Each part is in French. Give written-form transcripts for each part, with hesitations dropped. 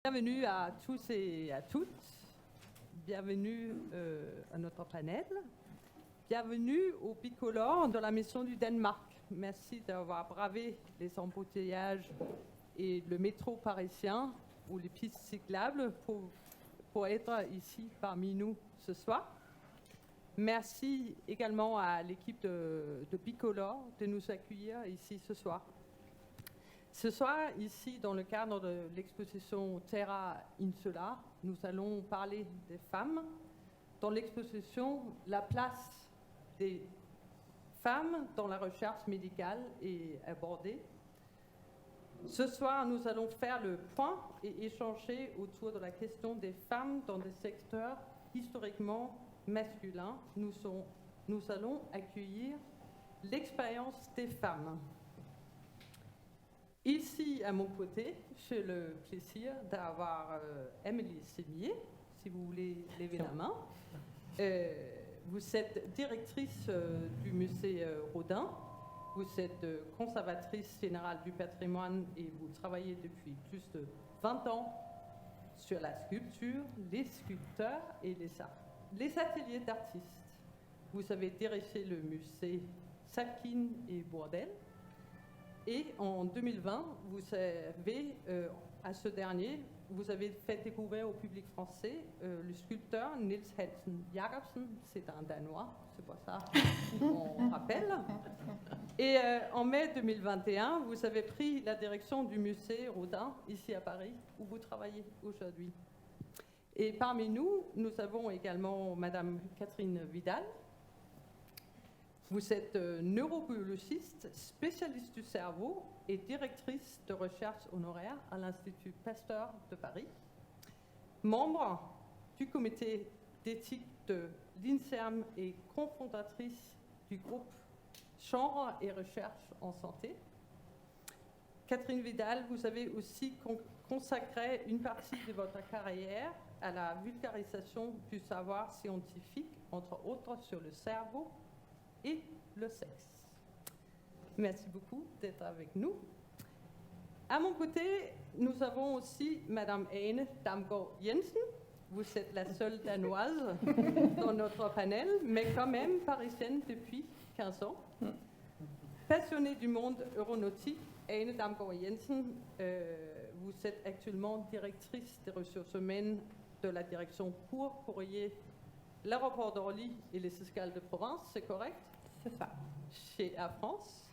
Bienvenue à tous et à toutes. Bienvenue à notre panel. Bienvenue aux bicolores de la mission du Danemark. Merci d'avoir bravé les embouteillages et le métro parisien ou les pistes cyclables pour être ici parmi nous ce soir. Merci également à l'équipe de Bicolore de nous accueillir ici ce soir. Ce soir, ici, dans le cadre de l'exposition Terra Insula, nous allons parler des femmes. Dans l'exposition, la place des femmes dans la recherche médicale est abordée. Ce soir, nous allons faire le point et échanger autour de la question des femmes dans des secteurs historiquement masculins. Nous allons accueillir l'expérience des femmes. Ici, à mon côté, j'ai le plaisir d'avoir Amélie Sémier, si vous voulez lever la main. Vous êtes directrice du musée Rodin, vous êtes conservatrice générale du patrimoine et vous travaillez depuis plus de 20 ans sur la sculpture, les sculpteurs et les ateliers d'artistes. Vous avez dirigé le musée Salkin et Bourdelle. Et en 2020, vous avez, à ce dernier, vous avez fait découvrir au public français le sculpteur Niels Hansen Jacobsen, c'est un Danois, c'est pour ça qu'on rappelle. Et en mai 2021, vous avez pris la direction du musée Rodin, ici à Paris, où vous travaillez aujourd'hui. Et parmi nous, nous avons également Madame Catherine Vidal. Vous êtes neurobiologiste, spécialiste du cerveau et directrice de recherche honoraire à l'Institut Pasteur de Paris. Membre du comité d'éthique de l'INSERM et cofondatrice du groupe Genre et Recherche en Santé. Catherine Vidal, vous avez aussi consacré une partie de votre carrière à la vulgarisation du savoir scientifique, entre autres sur le cerveau et le sexe. Merci beaucoup d'être avec nous. À mon côté, nous avons aussi Madame Ane Damgaard Jensen. Vous êtes la seule danoise dans notre panel, mais quand même parisienne depuis 15 ans. Passionnée du monde aéronautique, Ane Damgaard Jensen, vous êtes actuellement directrice des ressources humaines de la direction courrier, l'aéroport d'Orly et les escales de province, c'est correct? C'est ça. Chez Air France.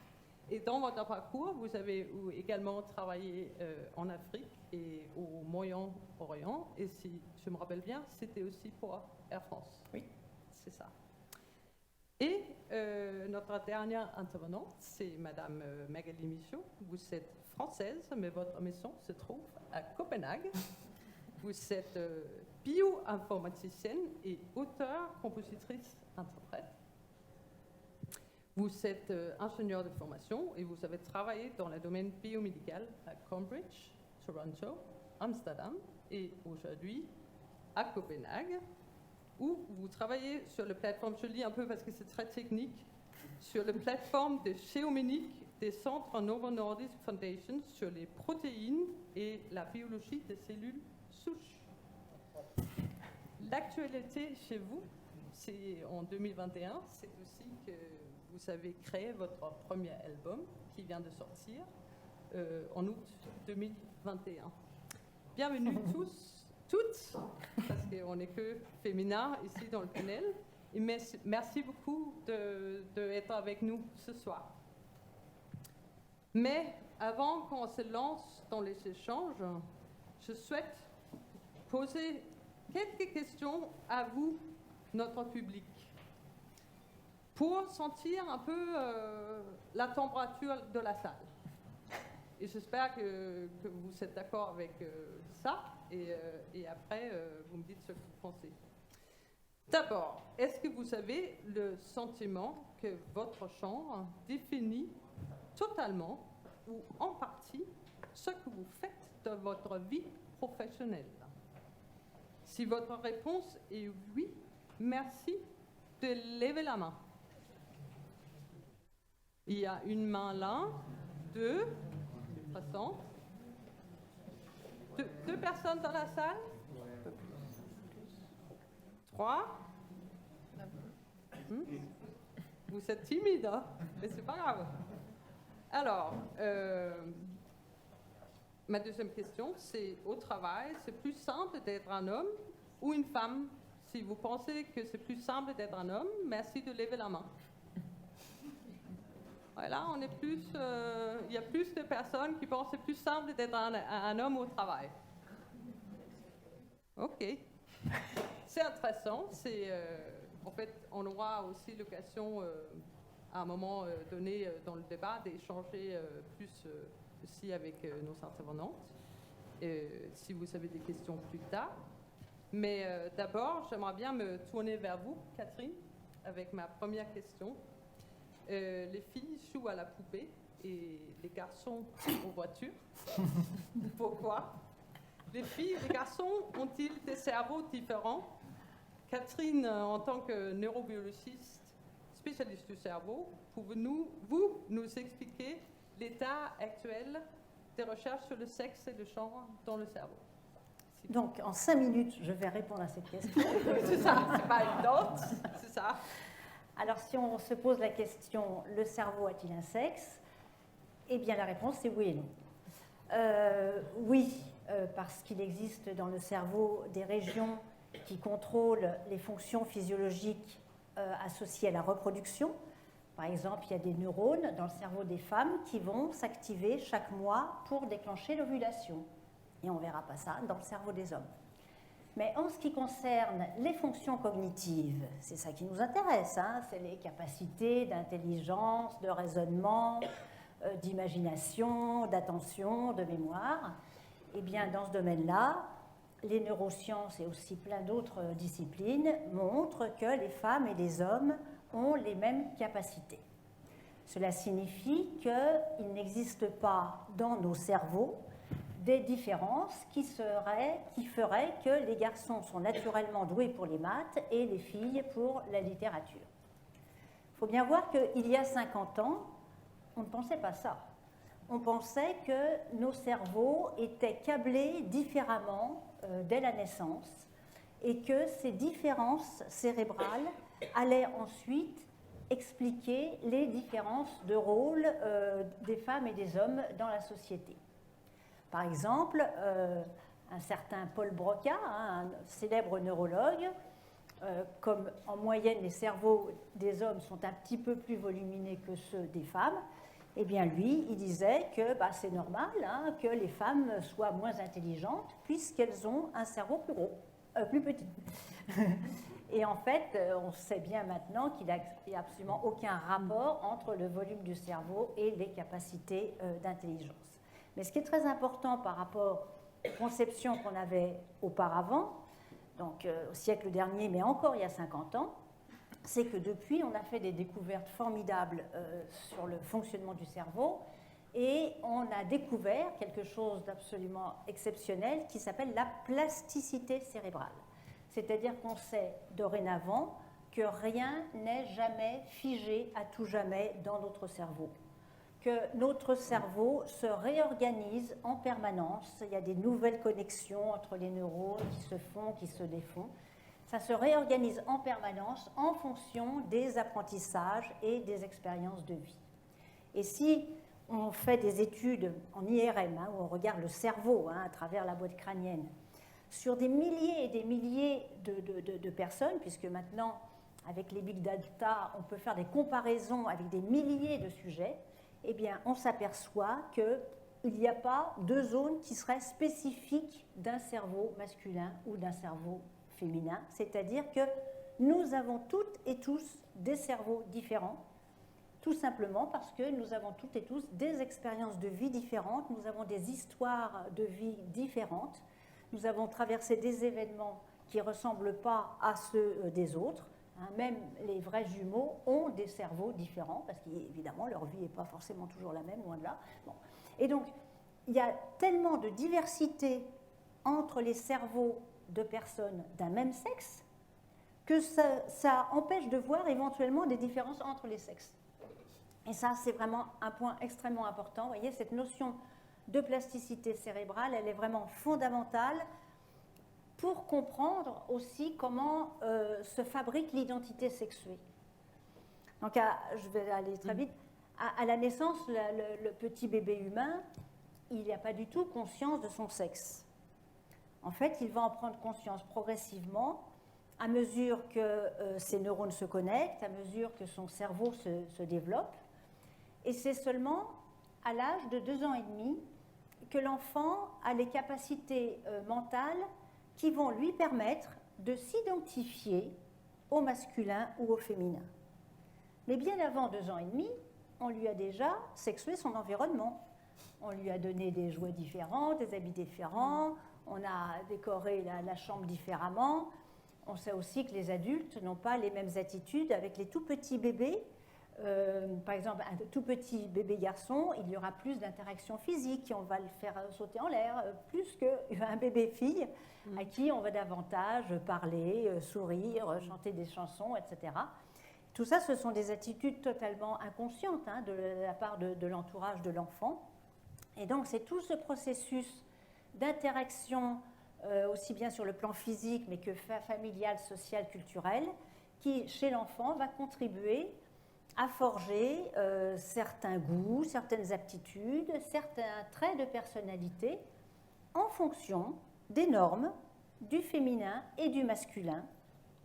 Et dans votre parcours, vous avez également travaillé en Afrique et au Moyen-Orient. Et si je me rappelle bien, c'était aussi pour Air France. Oui. C'est ça. Et notre dernière intervenante, c'est Madame Magali Michaud. Vous êtes française, mais votre maison se trouve à Copenhague. Vous êtes bioinformaticienne et auteure, compositrice, interprète. Vous êtes ingénieur de formation et vous avez travaillé dans le domaine biomédical à Cambridge, Toronto, Amsterdam et aujourd'hui à Copenhague, où vous travaillez sur la plateforme, je lis un peu parce que c'est très technique, sur la plateforme de géoménique des centres Novo Nordisk Foundation sur les protéines et la biologie des cellules souches. L'actualité chez vous, c'est en 2021, c'est aussi que vous avez créé votre premier album qui vient de sortir en août 2021. Bienvenue toutes, parce qu'on n'est que féminin ici dans le panel. Et merci beaucoup d'être avec nous ce soir. Mais avant qu'on se lance dans les échanges, je souhaite poser quelques questions à vous, notre public, pour sentir un peu la température de la salle. Et j'espère que vous êtes d'accord avec ça, et après, vous me dites ce que vous pensez. D'abord, est-ce que vous avez le sentiment que votre genre définit totalement ou en partie ce que vous faites dans votre vie professionnelle? Si votre réponse est oui, merci de lever la main. Il y a une main là, deux, passant. Deux personnes dans la salle? 3? Vous êtes timide, hein? Mais c'est pas grave. Alors, ma deuxième question, c'est au travail, c'est plus simple d'être un homme ou une femme? Si vous pensez que c'est plus simple d'être un homme, merci de lever la main. Voilà, on est plus, il y a plus de personnes qui pensent que c'est plus simple d'être un homme au travail. Ok. C'est intéressant. En fait, on aura aussi l'occasion, à un moment donné dans le débat, d'échanger plus aussi avec nos intervenantes, si vous avez des questions plus tard. Mais d'abord, j'aimerais bien me tourner vers vous, Catherine, avec ma première question. Les filles jouent à la poupée et les garçons aux voitures. Pourquoi? Les filles et les garçons ont-ils des cerveaux différents? Catherine, en tant que neurobiologiste, spécialiste du cerveau, pouvez-vous nous expliquer l'état actuel des recherches sur le sexe et le genre dans le cerveau? Donc, en 5 minutes, je vais répondre à cette question. C'est ça, c'est pas évident, c'est ça. Alors, si on se pose la question, le cerveau a-t-il un sexe? Eh bien, la réponse est oui et non. Oui, parce qu'il existe dans le cerveau des régions qui contrôlent les fonctions physiologiques associées à la reproduction. Par exemple, il y a des neurones dans le cerveau des femmes qui vont s'activer chaque mois pour déclencher l'ovulation. Et on ne verra pas ça dans le cerveau des hommes. Mais en ce qui concerne les fonctions cognitives, c'est ça qui nous intéresse, hein, c'est les capacités d'intelligence, de raisonnement, d'imagination, d'attention, de mémoire. Eh bien, dans ce domaine-là, les neurosciences et aussi plein d'autres disciplines montrent que les femmes et les hommes ont les mêmes capacités. Cela signifie qu'il n'existe pas dans nos cerveaux des différences qui feraient que les garçons sont naturellement doués pour les maths et les filles pour la littérature. Il faut bien voir qu'il y a 50 ans, on ne pensait pas ça. On pensait que nos cerveaux étaient câblés différemment dès la naissance et que ces différences cérébrales allaient ensuite expliquer les différences de rôle des femmes et des hommes dans la société. Par exemple, un certain Paul Broca, un célèbre neurologue, comme en moyenne les cerveaux des hommes sont un petit peu plus volumineux que ceux des femmes, eh bien lui, il disait que c'est normal que les femmes soient moins intelligentes puisqu'elles ont un cerveau plus petit. Et en fait, on sait bien maintenant qu'il n'y a absolument aucun rapport entre le volume du cerveau et les capacités d'intelligence. Mais ce qui est très important par rapport aux conceptions qu'on avait auparavant, donc au siècle dernier, mais encore il y a 50 ans, c'est que depuis, on a fait des découvertes formidables sur le fonctionnement du cerveau et on a découvert quelque chose d'absolument exceptionnel qui s'appelle la plasticité cérébrale. C'est-à-dire qu'on sait dorénavant que rien n'est jamais figé à tout jamais dans notre cerveau. Que notre cerveau se réorganise en permanence. Il y a des nouvelles connexions entre les neurones qui se font, qui se défont. Ça se réorganise en permanence en fonction des apprentissages et des expériences de vie. Et si on fait des études en IRM, où on regarde le cerveau à travers la boîte crânienne, sur des milliers et des milliers de personnes, puisque maintenant, avec les big data, on peut faire des comparaisons avec des milliers de sujets, eh bien, on s'aperçoit qu'il n'y a pas de zone qui serait spécifique d'un cerveau masculin ou d'un cerveau féminin, c'est-à-dire que nous avons toutes et tous des cerveaux différents, tout simplement parce que nous avons toutes et tous des expériences de vie différentes, nous avons des histoires de vie différentes, nous avons traversé des événements qui ne ressemblent pas à ceux des autres. Même les vrais jumeaux ont des cerveaux différents, parce qu'évidemment, leur vie n'est pas forcément toujours la même, loin de là. Bon. Et donc, il y a tellement de diversité entre les cerveaux de personnes d'un même sexe que ça empêche de voir éventuellement des différences entre les sexes. Et ça, c'est vraiment un point extrêmement important. Vous voyez, cette notion de plasticité cérébrale, elle est vraiment fondamentale pour comprendre aussi comment se fabrique l'identité sexuée. Donc, je vais aller très vite. À la naissance, le petit bébé humain, il n'y a pas du tout conscience de son sexe. En fait, il va en prendre conscience progressivement à mesure que ses neurones se connectent, à mesure que son cerveau se développe. Et c'est seulement à l'âge de 2 ans et demi que l'enfant a les capacités mentales qui vont lui permettre de s'identifier au masculin ou au féminin. Mais bien avant 2 ans et demi, on lui a déjà sexué son environnement. On lui a donné des jouets différents, des habits différents, on a décoré la chambre différemment. On sait aussi que les adultes n'ont pas les mêmes attitudes avec les tout petits bébés. Par exemple, un tout petit bébé garçon, il y aura plus d'interactions physiques, on va le faire sauter en l'air, plus qu'un bébé fille à qui on va davantage parler, sourire, chanter des chansons, etc. Tout ça, ce sont des attitudes totalement inconscientes de la part de l'entourage de l'enfant. Et donc, c'est tout ce processus d'interaction, aussi bien sur le plan physique, mais que familial, social, culturel, qui, chez l'enfant, va contribuer à forger certains goûts, certaines aptitudes, certains traits de personnalité en fonction des normes du féminin et du masculin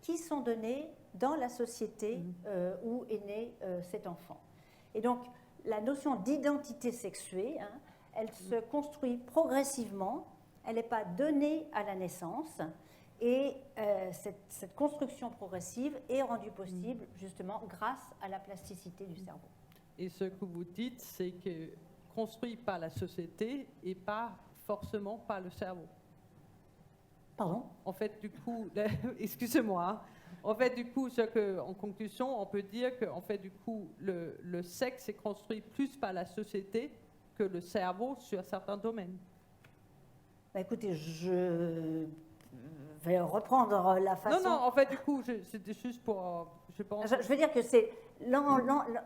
qui sont données dans la société où est né cet enfant. Et donc, la notion d'identité sexuée, elle se construit progressivement, elle n'est pas donnée à la naissance, et cette construction progressive est rendue possible justement grâce à la plasticité du cerveau. Et ce que vous dites, c'est que construit par la société et pas forcément par le cerveau. Pardon ? En fait, du coup, excusez-moi, en fait, du coup, en conclusion, on peut dire que, en fait, du coup, le sexe est construit plus par la société que le cerveau sur certains domaines. Bah, écoutez, je vais reprendre la façon... Non, en fait, du coup, c'était juste pour, je pense... Je veux dire que c'est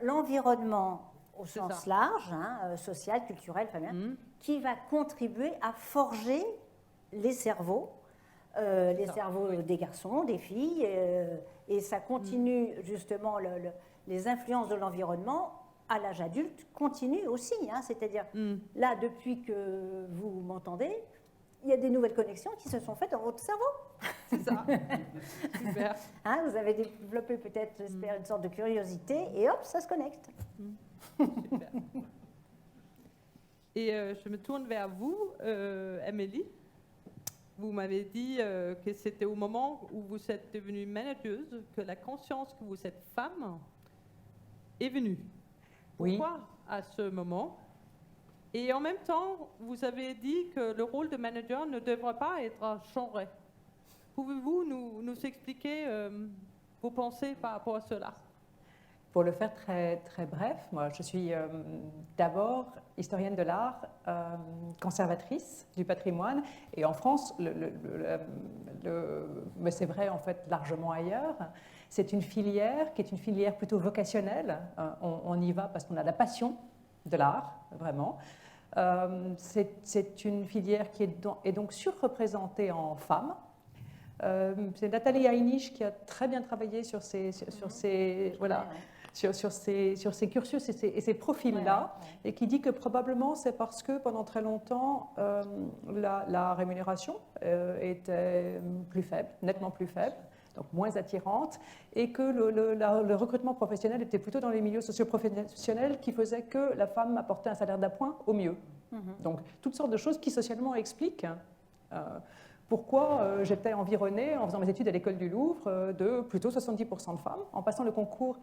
l'environnement au sens large, social, culturel, familial, qui va contribuer à forger les cerveaux, des garçons, des filles, et ça continue justement, les influences de l'environnement à l'âge adulte continuent aussi, c'est-à-dire là, depuis que vous m'entendez, il y a des nouvelles connexions qui se sont faites dans votre cerveau. C'est ça. Super. Vous avez développé peut-être, j'espère, une sorte de curiosité, et hop, ça se connecte. Super. Et je me tourne vers vous, Amélie. Vous m'avez dit que c'était au moment où vous êtes devenue manageuse que la conscience que vous êtes femme est venue. Pourquoi à ce moment? Et en même temps, vous avez dit que le rôle de manager ne devrait pas être genré. Pouvez-vous nous expliquer vos pensées par rapport à cela? Pour le faire très, très bref, moi je suis d'abord historienne de l'art, conservatrice du patrimoine, et en France, mais c'est vrai en fait largement ailleurs, c'est une filière qui est une filière plutôt vocationnelle. On y va parce qu'on a la passion de l'art, vraiment. C'est une filière qui est donc surreprésentée en femmes. C'est Nathalie Heinisch qui a très bien travaillé sur ces cursus et ces profils-là, et qui dit que probablement c'est parce que pendant très longtemps, la rémunération était plus faible, nettement plus faible, donc moins attirante, et que le recrutement professionnel était plutôt dans les milieux socio-professionnels qui faisaient que la femme apportait un salaire d'appoint au mieux. Donc toutes sortes de choses qui socialement expliquent pourquoi j'étais environnée, en faisant mes études à l'école du Louvre, de plutôt 70% de femmes. En passant le concours,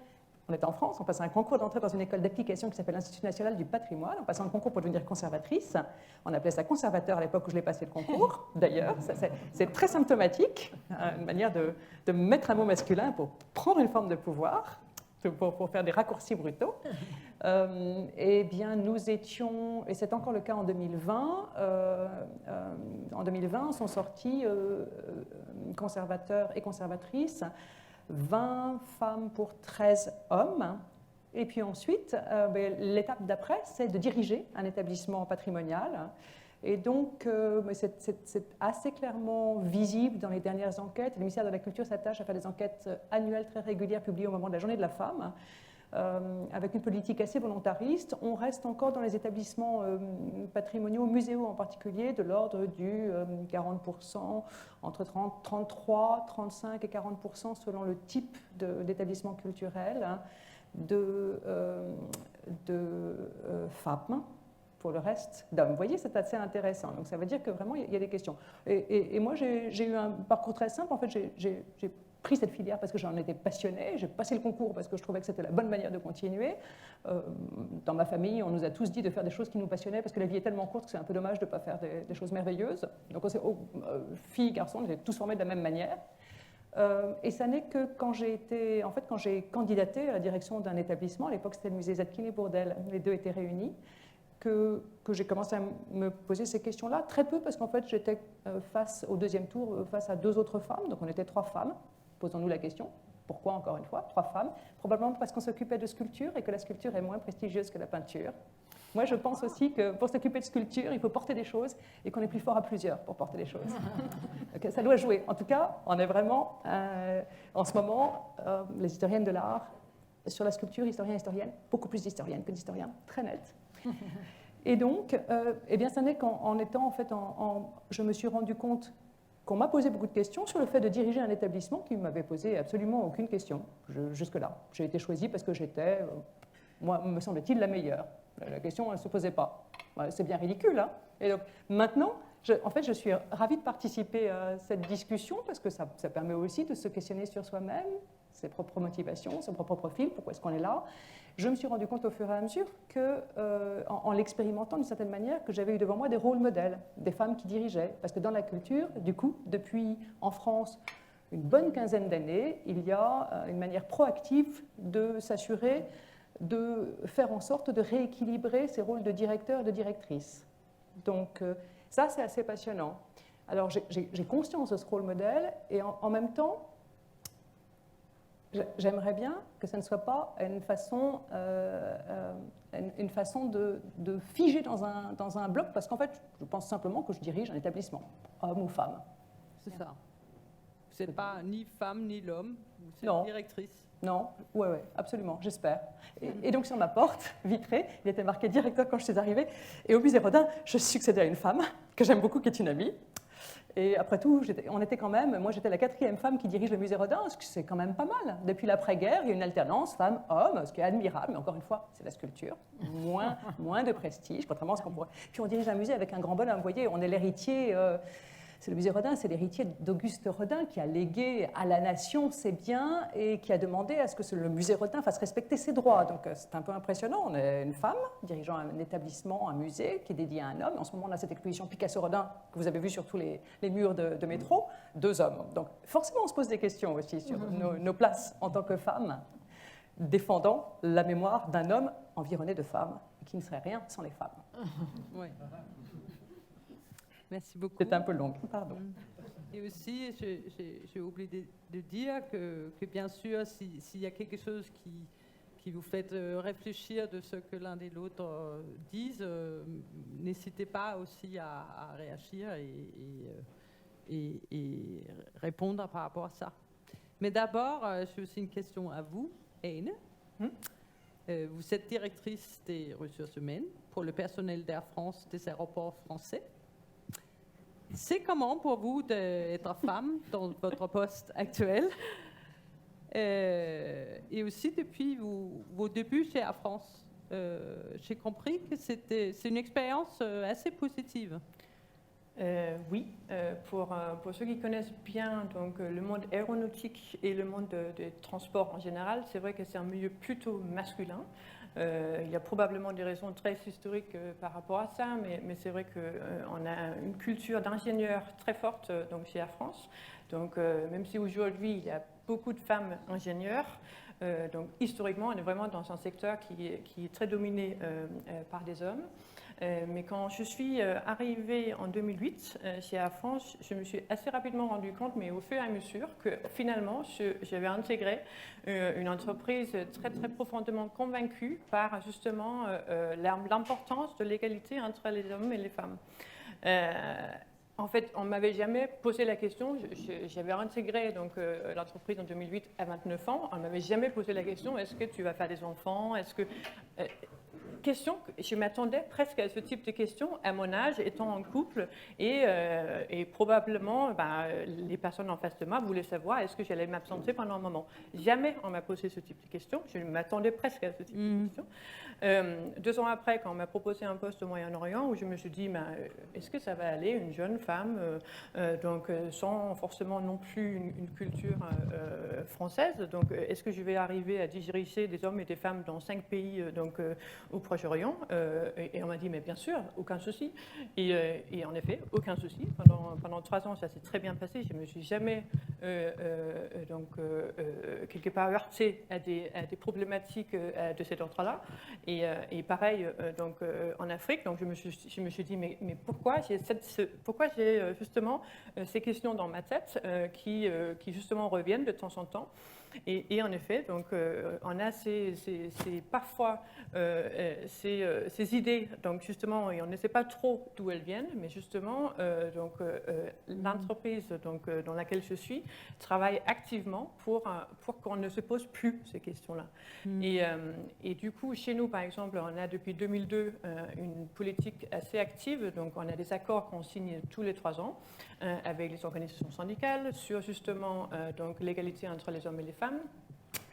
on était en France, on passait un concours d'entrée dans une école d'application qui s'appelle l'Institut national du patrimoine, en passant le concours pour devenir conservatrice. On appelait ça conservateur à l'époque où je l'ai passé le concours, d'ailleurs. C'est très symptomatique, une manière de mettre un mot masculin pour prendre une forme de pouvoir, pour faire des raccourcis brutaux. Eh bien, nous étions, et c'est encore le cas en 2020, en 2020 sont sortis conservateurs et conservatrices, 20 femmes pour 13 hommes, Et puis ensuite, l'étape d'après, c'est de diriger un établissement patrimonial. Et donc, c'est assez clairement visible dans les dernières enquêtes. Le ministère de la Culture s'attache à faire des enquêtes annuelles très régulières publiées au moment de la Journée de la femme, avec une politique assez volontariste. On reste encore dans les établissements patrimoniaux, muséaux en particulier, de l'ordre du 40%, entre 33, 35 et 40% selon le type d'établissement culturel, de femmes. Pour le reste d'hommes. Vous voyez, c'est assez intéressant. Donc ça veut dire que vraiment, il y a des questions. Et moi, j'ai eu un parcours très simple. En fait, j'ai pris cette filière parce que j'en étais passionnée. J'ai passé le concours parce que je trouvais que c'était la bonne manière de continuer. Dans ma famille, on nous a tous dit de faire des choses qui nous passionnaient parce que la vie est tellement courte que c'est un peu dommage de ne pas faire des choses merveilleuses. Donc, filles, garçons, on était tous formés de la même manière. Et ça n'est que quand j'ai candidaté à la direction d'un établissement, à l'époque c'était le musée Zadkine et Bourdelle, les deux étaient réunis, que j'ai commencé à me poser ces questions-là. Très peu, parce qu'en fait, j'étais face au deuxième tour, face à 2 autres femmes. Donc, on était 3 femmes. Posons-nous la question. Pourquoi, encore une fois, 3 femmes? Probablement parce qu'on s'occupait de sculpture et que la sculpture est moins prestigieuse que la peinture. Moi, je pense aussi que pour s'occuper de sculpture, il faut porter des choses et qu'on est plus fort à plusieurs pour porter des choses. Donc, ça doit jouer. En tout cas, on est vraiment, en ce moment, les historiennes de l'art, sur la sculpture, historiennes, beaucoup plus d'historiennes que d'historiens, très net. Et donc, eh bien, ça n'est qu'en étant, en fait, je me suis rendu compte qu'on m'a posé beaucoup de questions sur le fait de diriger un établissement qui ne m'avait posé absolument aucune question jusque-là. J'ai été choisie parce que j'étais, moi, me semble-t-il, la meilleure. La question, elle ne se posait pas. C'est bien ridicule, hein? Et donc, maintenant, en fait, je suis ravie de participer à cette discussion parce que ça permet aussi de se questionner sur soi-même, ses propres motivations, son propre profil, pourquoi est-ce qu'on est là. Je me suis rendu compte au fur et à mesure que, en l'expérimentant d'une certaine manière, que j'avais eu devant moi des rôles modèles, des femmes qui dirigeaient. Parce que dans la culture, du coup, depuis en France une bonne quinzaine d'années, il y a une manière proactive de s'assurer de faire en sorte de rééquilibrer ces rôles de directeur et de directrice. Donc ça, c'est assez passionnant. Alors j'ai conscience de ce rôle modèle et en même temps, j'aimerais bien que ça ne soit pas une façon de figer dans un bloc, parce qu'en fait, je pense simplement que je dirige un établissement, homme ou femme. C'est ça. Vous n'êtes pas ni femme ni l'homme, vous Non. êtes directrice. Non, oui, absolument, j'espère. Et donc sur ma porte vitrée, il était marqué directeur quand je suis arrivée. Et au musée Rodin, je succédais à une femme que j'aime beaucoup, qui est une amie. Et après tout, moi j'étais la 4e femme qui dirige le musée Rodin, ce que c'est quand même pas mal. Depuis l'après-guerre, il y a une alternance femme-homme, ce qui est admirable, mais encore une fois, c'est la sculpture. Moins de prestige, contrairement à ce qu'on pourrait. Puis on dirige un musée avec un grand bonhomme, vous voyez, on est l'héritier. C'est le musée Rodin, c'est l'héritier d'Auguste Rodin qui a légué à la nation ses biens et qui a demandé à ce que le musée Rodin fasse respecter ses droits. Donc c'est un peu impressionnant. On est une femme dirigeant un établissement, un musée qui est dédié à un homme. En ce moment, on a cette exposition Picasso-Rodin que vous avez vue sur tous les murs de métro. 2 hommes. Donc forcément, on se pose des questions aussi sur nos places en tant que femmes, défendant la mémoire d'un homme environné de femmes qui ne serait rien sans les femmes. Oui. Merci beaucoup. C'est un peu long, pardon. Et aussi, j'ai oublié de dire que bien sûr, s'il y a quelque chose qui vous fait réfléchir de ce que l'un et l'autre disent, n'hésitez pas aussi à réagir et répondre par rapport à ça. Mais d'abord, j'ai aussi une question à vous, Eine. Vous êtes directrice des ressources humaines pour le personnel d'Air France des aéroports français. C'est comment pour vous d'être femme dans votre poste actuel? Et aussi depuis vos débuts chez Air France, j'ai compris que c'est une expérience assez positive. Oui, pour ceux qui connaissent bien donc, le monde aéronautique et le monde des transports en général, c'est vrai que c'est un milieu plutôt masculin. Il y a probablement des raisons très historiques par rapport à ça, mais c'est vrai qu'on a une culture d'ingénieurs très forte donc, chez Air France. Donc, même si aujourd'hui il y a beaucoup de femmes ingénieurs, Donc historiquement, on est vraiment dans un secteur qui est très dominé par des hommes. Mais quand je suis arrivée en 2008 chez Air France, je me suis assez rapidement rendu compte, mais au fur et à mesure, que finalement, j'avais intégré une entreprise très, très profondément convaincue par justement l'importance de l'égalité entre les hommes et les femmes. En fait, on ne m'avait jamais posé la question. J'avais intégré l'entreprise en 2008 à 29 ans. On ne m'avait jamais posé la question, est-ce que tu vas faire des enfants? Je m'attendais presque à ce type de questions à mon âge, étant en couple, et probablement les personnes en face de moi voulaient savoir est-ce que j'allais m'absenter pendant un moment. Jamais on m'a posé ce type de questions, je m'attendais presque à ce type de questions. 2 ans après, quand on m'a proposé un poste au Moyen-Orient, où je me suis dit, est-ce que ça va aller, une jeune femme, sans forcément non plus une culture française, donc est-ce que je vais arriver à diriger des hommes et des femmes dans 5 pays au Proche-Orient, et on m'a dit, mais bien sûr, aucun souci. Et en effet, aucun souci. Pendant 3 ans, ça s'est très bien passé. Je ne me suis jamais quelque part heurtée à des problématiques de cet ordre-là. Et pareil en Afrique. Donc je me suis dit, mais pourquoi j'ai justement ces questions dans ma tête qui justement reviennent de temps en temps. Et en effet, on a parfois ces idées, donc justement, et on ne sait pas trop d'où elles viennent, mais justement, l'entreprise dans laquelle je suis travaille activement pour qu'on ne se pose plus ces questions-là. Et du coup, chez nous, par exemple, on a depuis 2002 une politique assez active, donc on a des accords qu'on signe tous les 3 ans avec les organisations syndicales sur justement l'égalité entre les hommes et les femmes.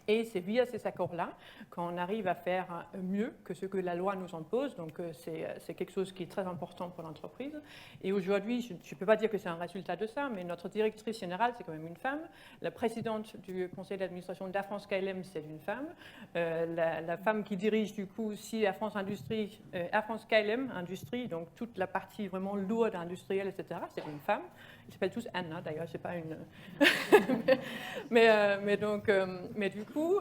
Et c'est via ces accords-là qu'on arrive à faire mieux que ce que la loi nous impose. Donc c'est quelque chose qui est très important pour l'entreprise. Et aujourd'hui, je ne peux pas dire que c'est un résultat de ça, mais notre directrice générale, c'est quand même une femme. La présidente du conseil d'administration d'Air France KLM, c'est une femme. La femme qui dirige du coup aussi Air France Industrie, Air France KLM Industrie, donc toute la partie vraiment lourde industrielle, etc., c'est une femme. Ils s'appellent tous Anna, d'ailleurs, c'est pas une... mais du coup,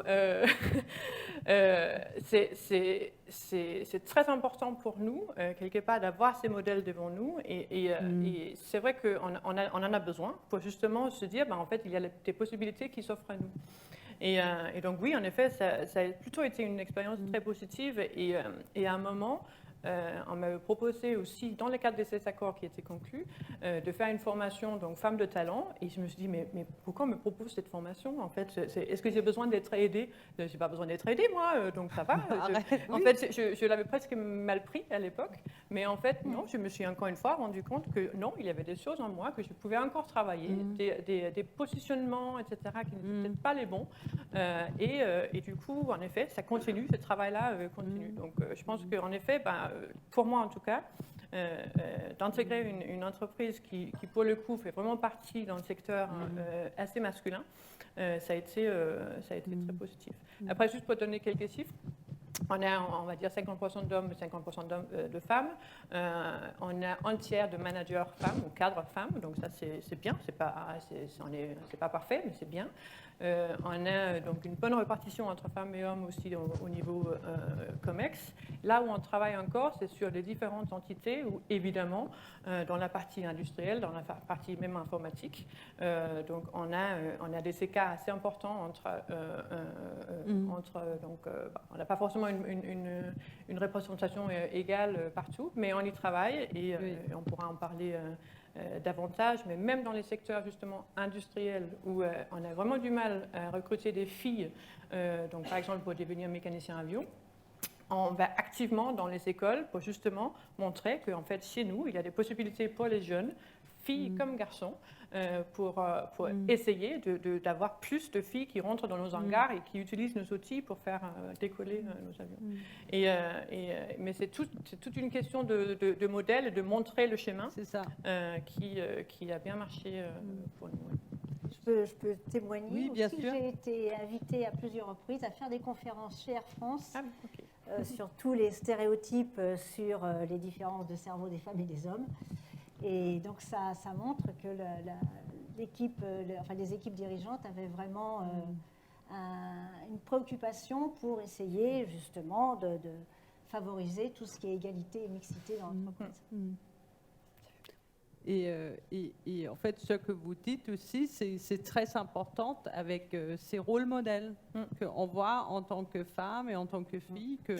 c'est très important pour nous, quelque part, d'avoir ces modèles devant nous. Et c'est vrai qu'on en a besoin pour justement se dire, en fait, il y a des possibilités qui s'offrent à nous. Et donc oui, en effet, ça a plutôt été une expérience très positive. Et à un moment... on m'avait proposé aussi, dans le cadre de ces accords qui étaient conclus, de faire une formation, donc femme de talent. Et je me suis dit, mais pourquoi on me propose cette formation? En fait, est-ce que j'ai besoin d'être aidée? Je n'ai pas besoin d'être aidée, moi, donc ça va. En fait, je l'avais presque mal pris à l'époque. Mais en fait, non, je me suis encore une fois rendu compte que non, il y avait des choses en moi que je pouvais encore travailler, des positionnements, etc., qui n'étaient peut-être pas les bons. Et du coup, en effet, ça continue, ce travail-là continue. Donc, je pense qu'en effet, pour moi en tout cas, d'intégrer une entreprise qui, pour le coup, fait vraiment partie d'un secteur assez masculin, ça a été très positif. Après, juste pour donner quelques chiffres, on a, on va dire, 50% d'hommes, 50% de femmes. On a un tiers de managers femmes ou cadres femmes, donc ça c'est bien. C'est pas parfait, mais c'est bien. On a donc une bonne répartition entre femmes et hommes aussi au niveau COMEX. Là où on travaille encore, c'est sur les différentes entités, où évidemment, dans la partie industrielle, dans la partie même informatique, donc on a des écarts assez importants on n'a pas forcément une représentation égale partout, mais on y travaille et on pourra en parler davantage, mais même dans les secteurs justement industriels où on a vraiment du mal à recruter des filles, donc par exemple pour devenir mécanicien avion, on va activement dans les écoles pour justement montrer qu'en fait chez nous, il y a des possibilités pour les jeunes, filles comme garçons, pour essayer d'avoir plus de filles qui rentrent dans nos hangars et qui utilisent nos outils pour faire décoller nos avions. Mais c'est toute une question de modèle et de montrer le chemin qui a bien marché pour nous. Je peux témoigner. Oui, bien aussi. sûr. J'ai été invitée à plusieurs reprises à faire des conférences chez Air France sur tous les stéréotypes sur les différences de cerveau des femmes et des hommes. Et donc ça montre que les équipes dirigeantes avaient vraiment une préoccupation pour essayer justement de favoriser tout ce qui est égalité et mixité dans l'entreprise. Et en fait, ce que vous dites aussi, c'est très important avec ces rôles modèles qu'on voit en tant que femme et en tant que fille que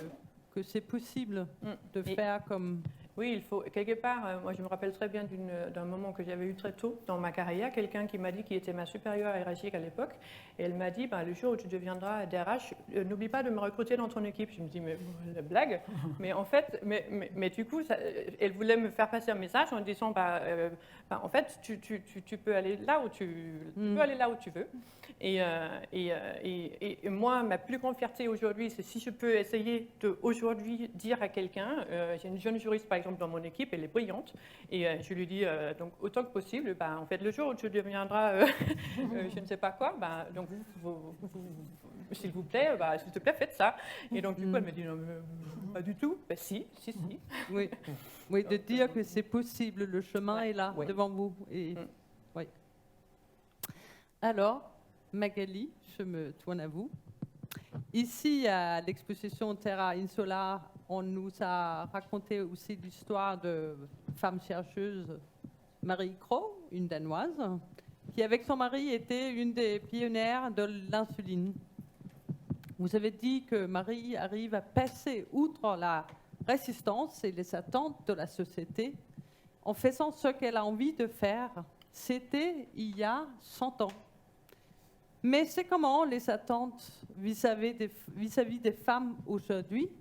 c'est possible de faire comme... Oui, il faut, quelque part, moi je me rappelle très bien d'un moment que j'avais eu très tôt dans ma carrière, quelqu'un qui m'a dit qu'il était ma supérieure hiérarchique à l'époque, et elle m'a dit, le jour où tu deviendras DRH, n'oublie pas de me recruter dans ton équipe. Je me dis, mais la blague, mais en fait, mais du coup, elle voulait me faire passer un message en disant, en fait, tu peux aller là où tu peux aller là où tu veux. Et moi, ma plus grande fierté aujourd'hui, c'est si je peux essayer d'aujourd'hui dire à quelqu'un, j'ai une jeune juriste par exemple dans mon équipe, elle est brillante, et je lui dis donc autant que possible, en fait le jour où tu deviendras je ne sais pas quoi, donc s'il vous plaît, s'il te plaît, faites ça. Et donc du coup elle me dit non, pas du tout. Si. Oui, de dire que c'est possible, le chemin est là devant vous. Et oui. Alors, Magali, je me tourne à vous. Ici, à l'exposition Terra Insular, on nous a raconté aussi l'histoire de femme chercheuse Marie Croix, une Danoise, qui avec son mari était une des pionnières de l'insuline. Vous avez dit que Marie arrive à passer outre la résistance et les attentes de la société en faisant ce qu'elle a envie de faire. C'était il y a 100 ans. Mais c'est comment les attentes vis-à-vis des femmes aujourd'hui?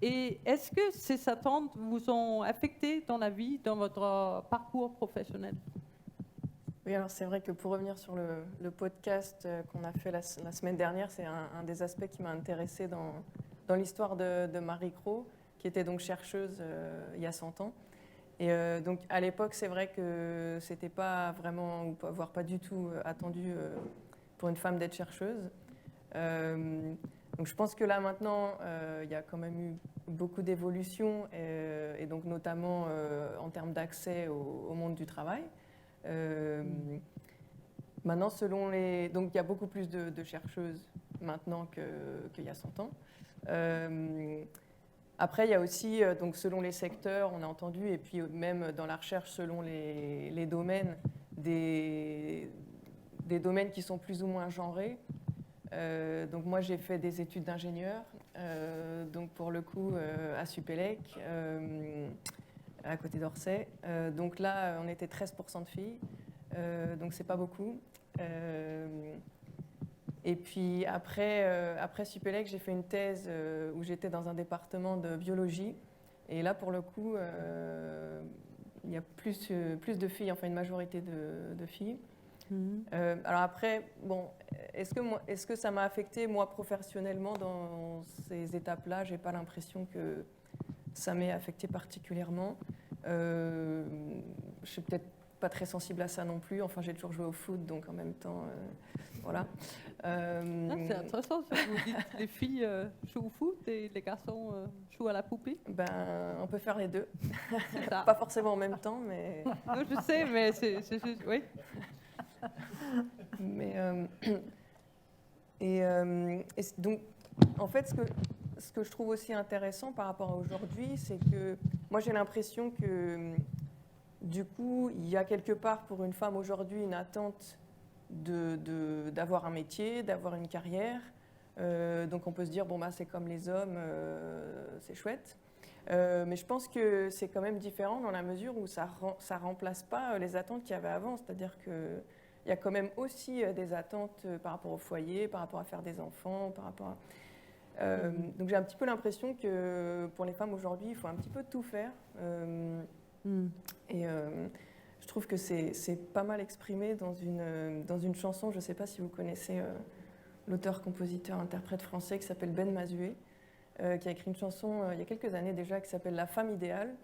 Et est-ce que ces attentes vous ont affecté dans la vie, dans votre parcours professionnel? Oui, alors c'est vrai que pour revenir sur le podcast qu'on a fait la semaine dernière, c'est un des aspects qui m'a intéressée dans l'histoire de Marie Croix, qui était donc chercheuse il y a 100 ans. Et donc à l'époque, c'est vrai que c'était pas vraiment, ou voire pas du tout attendu pour une femme d'être chercheuse. Donc je pense que là maintenant, il y a quand même eu beaucoup d'évolutions, et donc notamment en termes d'accès au monde du travail. Maintenant, donc il y a beaucoup plus de chercheuses maintenant qu'il y a 100 ans. Après, il y a aussi, donc selon les secteurs, on a entendu, et puis même dans la recherche, selon les domaines, des domaines qui sont plus ou moins genrés. Donc moi, j'ai fait des études d'ingénieur, donc pour le coup à Supélec, à côté d'Orsay. Donc là, on était 13% de filles, donc c'est pas beaucoup. Et puis après Supélec, j'ai fait une thèse où j'étais dans un département de biologie. Et là, pour le coup, il y a plus de filles, enfin une majorité de filles. Alors après, bon, est-ce que ça m'a affecté moi professionnellement dans ces étapes-là? J'ai pas l'impression que ça m'ait affecté particulièrement. Je suis peut-être pas très sensible à ça non plus. Enfin, j'ai toujours joué au foot, donc en même temps, voilà. C'est intéressant ce que vous dites. Les filles jouent au foot et les garçons jouent à la poupée. On peut faire les deux. Pas forcément en même temps, mais. Non, je sais, mais c'est juste, oui. Mais donc, en fait, ce que je trouve aussi intéressant par rapport à aujourd'hui, c'est que moi j'ai l'impression que du coup, il y a quelque part pour une femme aujourd'hui une attente d'avoir un métier, d'avoir une carrière. Donc on peut se dire, bon, c'est comme les hommes, c'est chouette. Mais je pense que c'est quand même différent dans la mesure où ça remplace pas les attentes qu'il y avait avant. C'est-à-dire qu'il y a quand même aussi des attentes par rapport au foyer, par rapport à faire des enfants, par rapport à... Donc j'ai un petit peu l'impression que pour les femmes aujourd'hui, il faut un petit peu tout faire. Et je trouve que c'est pas mal exprimé dans une chanson. Je ne sais pas si vous connaissez l'auteur, compositeur, interprète français qui s'appelle Ben Mazué, qui a écrit une chanson il y a quelques années déjà qui s'appelle La femme idéale.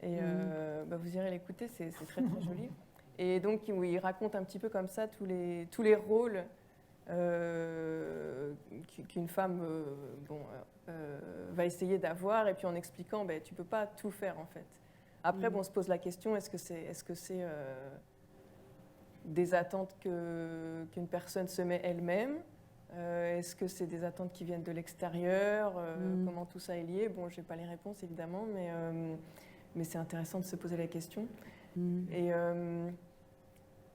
Et vous irez l'écouter, c'est très très joli. Et donc où il raconte un petit peu comme ça tous les rôles qu'une femme va essayer d'avoir, et puis en expliquant tu ne peux pas tout faire en fait. Après, on se pose la question, est-ce que c'est des attentes qu'une personne se met elle-même. Est-ce que c'est des attentes qui viennent de l'extérieur? Comment tout ça est lié? Bon, je n'ai pas les réponses évidemment, mais c'est intéressant de se poser la question. Et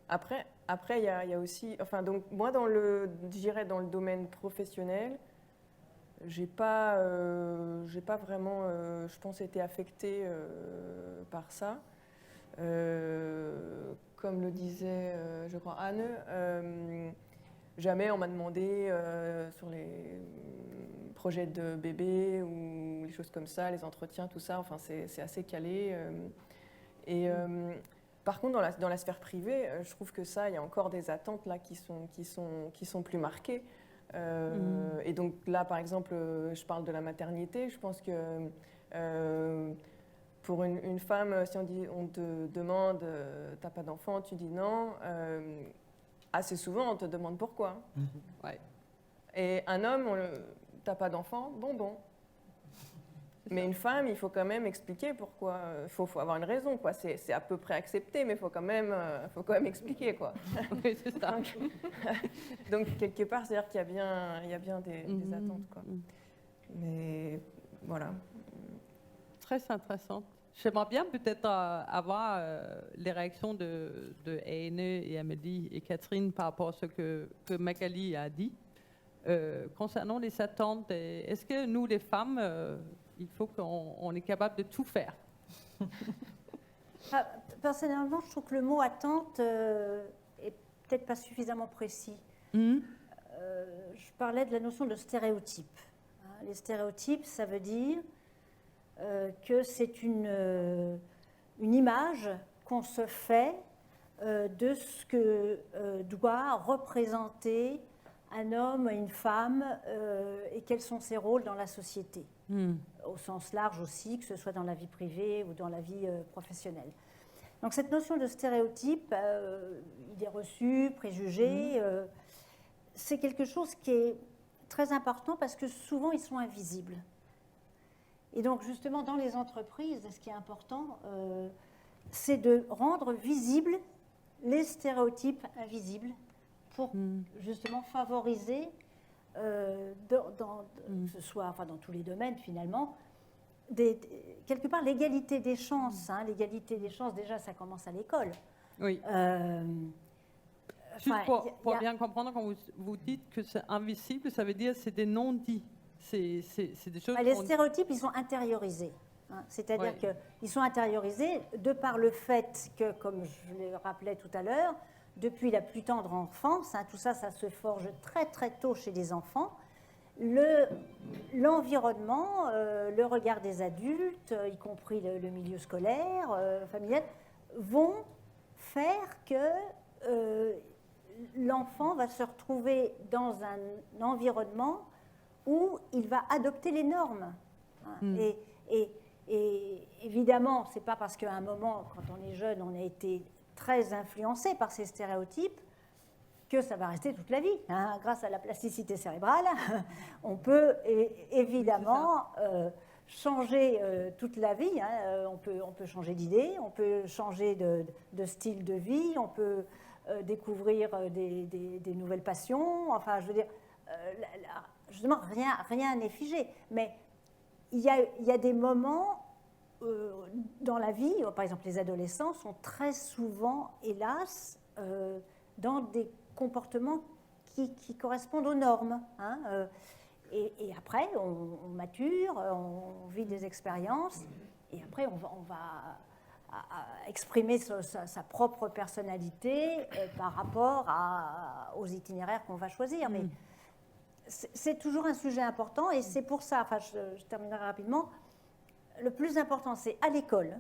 après, il y a aussi, enfin, donc moi je dirais dans le domaine professionnel, j'ai pas vraiment, je pense, été affectée par ça. Comme le disait, je crois, Anne, jamais on m'a demandé sur les projets de bébé ou les choses comme ça, les entretiens, tout ça. Enfin, c'est assez calé. Par contre, dans la sphère privée, je trouve que ça, il y a encore des attentes là qui sont plus marquées. Et donc là, par exemple, je parle de la maternité. Je pense que pour une femme, si on te demande t'as pas d'enfant, tu dis non, assez souvent on te demande pourquoi. Ouais. Et un homme, t'as pas d'enfant, bon. Mais une femme, il faut quand même expliquer pourquoi. Il faut avoir une raison, quoi. C'est à peu près accepté, mais il faut quand même expliquer, quoi. Oui, c'est ça. Donc quelque part, c'est-à-dire qu'il y a bien des attentes, quoi. Mais voilà. Très intéressant. J'aimerais bien peut-être avoir les réactions de Aine et Amélie et Catherine par rapport à ce que Magali a dit. Concernant les attentes, est-ce que nous, les femmes, il faut qu'on est capable de tout faire? Personnellement, je trouve que le mot attente est peut-être pas suffisamment précis. Mm. Je parlais de la notion de stéréotype. Les stéréotypes, ça veut dire que c'est une image qu'on se fait de ce que doit représenter un homme et une femme et quels sont ses rôles dans la société, au sens large aussi, que ce soit dans la vie privée ou dans la vie professionnelle. Donc cette notion de stéréotype, idée reçue, préjugés, c'est quelque chose qui est très important parce que souvent ils sont invisibles. Et donc justement dans les entreprises, ce qui est important, c'est de rendre visibles les stéréotypes invisibles pour justement favoriser, que ce soit enfin, dans tous les domaines finalement, quelque part l'égalité des chances. L'égalité des chances, déjà, ça commence à l'école. Oui. Juste pour bien comprendre, quand vous dites que c'est invisible, ça veut dire que c'est des non-dits. C'est des choses. Les stéréotypes, ils sont intériorisés. C'est-à-dire qu'ils sont intériorisés de par le fait que, comme je le rappelais tout à l'heure, depuis la plus tendre enfance, tout ça, ça se forge très très tôt chez les enfants. L'environnement, le regard des adultes, y compris le milieu scolaire, familial, vont faire que l'enfant va se retrouver dans un environnement où il va adopter les normes. Et évidemment, ce n'est pas parce qu'à un moment, quand on est jeune, on a été très influencé par ces stéréotypes que ça va rester toute la vie. Grâce à la plasticité cérébrale, on peut évidemment changer toute la vie. On peut changer d'idée, on peut changer de style de vie, on peut découvrir des nouvelles passions. Enfin, je veux dire, justement, rien n'est figé. Mais il y a des moments dans la vie, par exemple les adolescents sont très souvent, hélas, dans des comportements qui correspondent aux normes. Et après, on mature, on vit des expériences, et après on va exprimer sa propre personnalité par rapport aux itinéraires qu'on va choisir. Mais c'est toujours un sujet important, et c'est pour ça, enfin je terminerai rapidement, le plus important c'est à l'école,